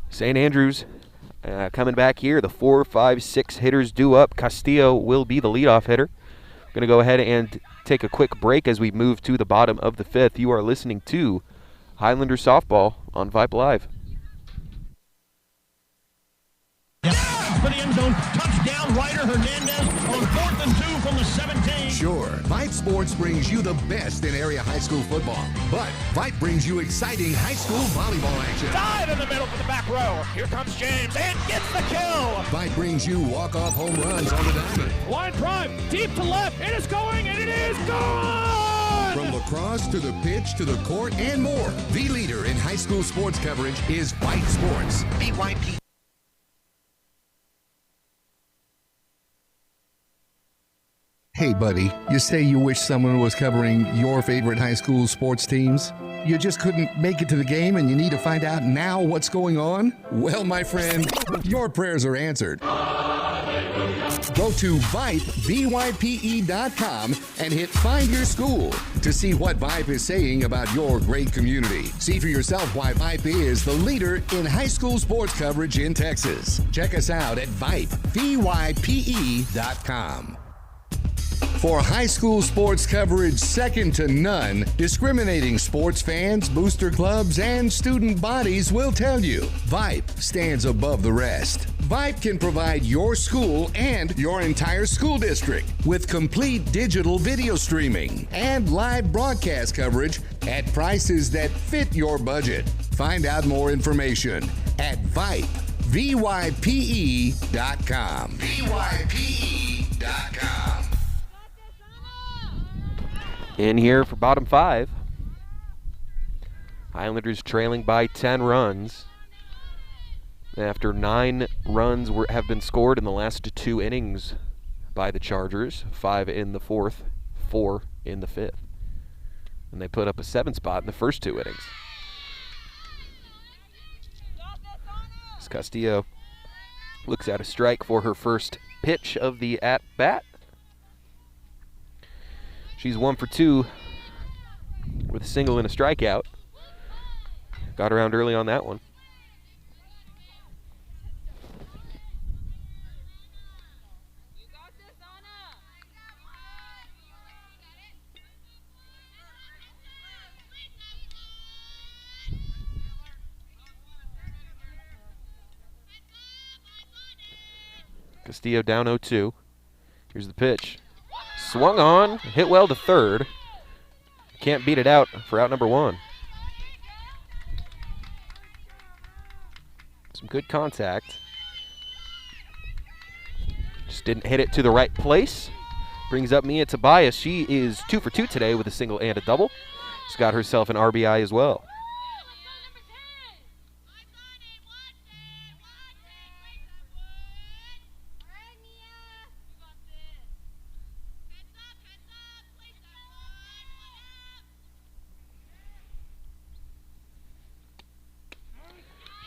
St. Andrews coming back here. The 4, 5, 6 hitters due up. Castillo will be the leadoff hitter. Going to go ahead and take a quick break as we move to the bottom of the 5th. You are listening to Highlander Softball on Vype Live.
For the end zone, touchdown, Ryder Hernandez on 4th and 2 from the 17.
Sure, Vype Sports brings you the best in area high school football, but Vype brings you exciting high school volleyball action.
Dive in the middle for the back row. Here comes James and gets the kill.
Vype brings you walk-off home runs on the diamond.
Line drive, deep to left. It is going, and it is gone!
From lacrosse to the pitch to the court and more, the leader in high school sports coverage is Vype Sports.
VYP.
Hey, buddy, you say you wish someone was covering your favorite high school sports teams? You just couldn't make it to the game and you need to find out now what's going on? Well, my friend, your prayers are answered. Go to Vype, VYPE.com and hit Find Your School to see what Vype is saying about your great community. See for yourself why Vype is the leader in high school sports coverage in Texas. Check us out at Vype, VYPE.com. For high school sports coverage second to none, discriminating sports fans, booster clubs, and student bodies will tell you Vype stands above the rest. Vype can provide your school and your entire school district with complete digital video streaming and live broadcast coverage at prices that fit your budget. Find out more information at Vype, VYPE.com. VYPE.com.
In here for bottom 5. Highlanders trailing by 10 runs. After 9 runs have been scored in the last 2 innings by the Chargers. 5 in the 4th, 4 in the 5th. And they put up a 7 spot in the first 2 innings. As Castillo looks at a strike for her first pitch of the at-bat. She's 1 for 2 with a single and a strikeout. Got around early on that one. Castillo down 0-2. Here's the pitch. Swung on, hit well to third. Can't beat it out for out number 1. Some good contact. Just didn't hit it to the right place. Brings up Mia Tobias. She is 2 for 2 today with a single and a double. She's got herself an RBI as well.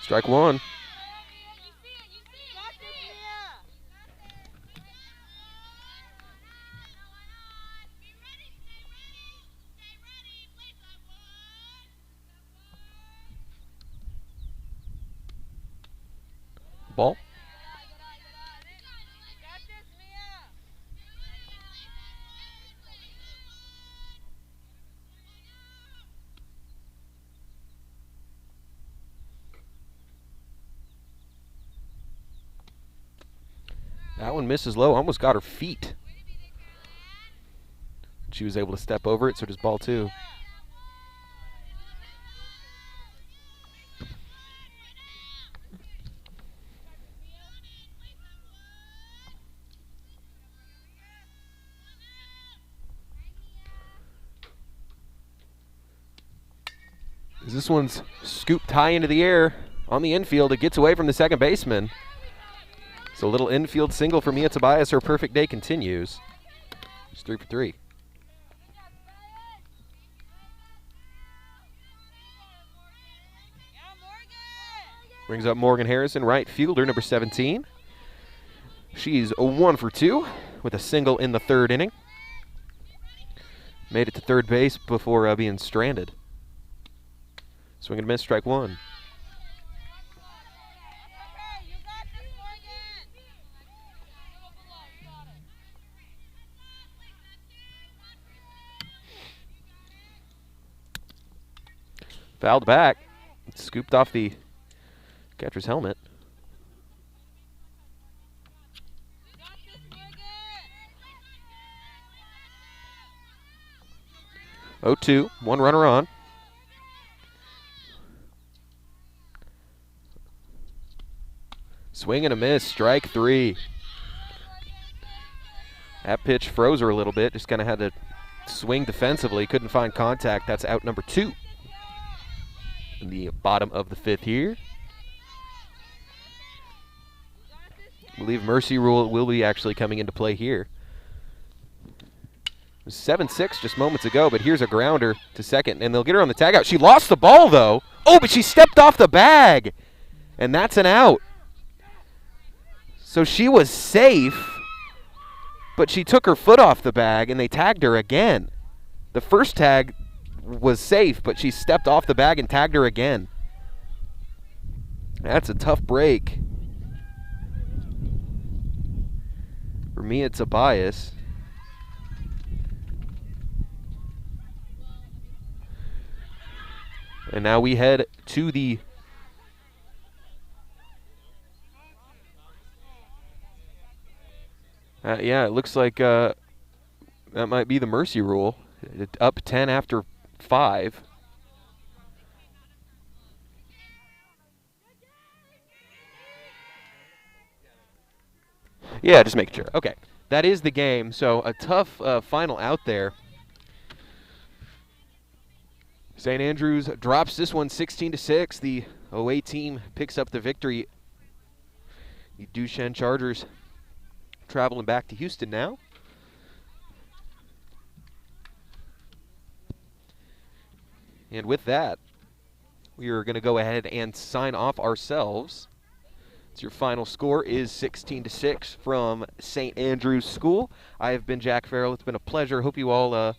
Strike 1. ball.
Got this, Mia.
That one misses low, almost got her feet. She was able to step over it, so does ball 2. As this one's scooped high into the air on the infield, it gets away from the second baseman. So a little infield single for Mia Tobias. Her perfect day continues. She's 3 for 3.
Yeah, Morgan.
Brings up Morgan Harrison, right fielder, number 17. She's a 1 for 2 with a single in the 3rd inning. Made it to third base before being stranded. Swing and a miss, strike 1.
Okay, you got this, Morgan.
Fouled back. Scooped off the catcher's helmet.
You got this, Morgan.
0-2, 1 runner on. Swing and a miss, strike 3. That pitch froze her a little bit, just kind of had to swing defensively, couldn't find contact. That's out number 2. In the bottom of the 5th here. I believe mercy rule will be actually coming into play here. It was 7-6 just moments ago, but here's a grounder to second, and they'll get her on the tagout. She lost the ball, though. Oh, but she stepped off the bag, and that's an out. So she was safe, but she took her foot off the bag, and they tagged her again. The first tag was safe, but she stepped off the bag and tagged her again. That's a tough break. For me, it's a bias. And now we head to the yeah, it looks like that might be the mercy rule. Up 10 after 5. Yeah, just making sure. Okay, that is the game. So a tough final out there. St. Andrews drops this one 16-6. The OA team picks up the victory. The Duchesne Chargers traveling back to Houston now. And with that, we are going to go ahead and sign off ourselves. So your final score is 16-6 from St. Andrews School. I have been Jack Farrell. It's been a pleasure. Hope you all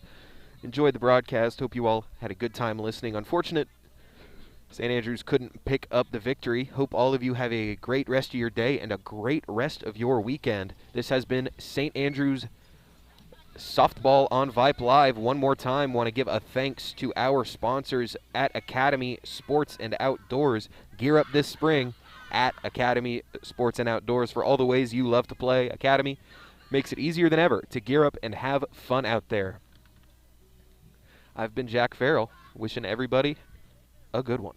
enjoyed the broadcast. Hope you all had a good time listening. Unfortunate, St. Andrews couldn't pick up the victory. Hope all of you have a great rest of your day and a great rest of your weekend. This has been St. Andrews Softball on Vype Live. One more time, want to give a thanks to our sponsors at Academy Sports and Outdoors. Gear up this spring at Academy Sports and Outdoors for all the ways you love to play. Academy makes it easier than ever to gear up and have fun out there. I've been Jack Farrell, wishing everybody a good one.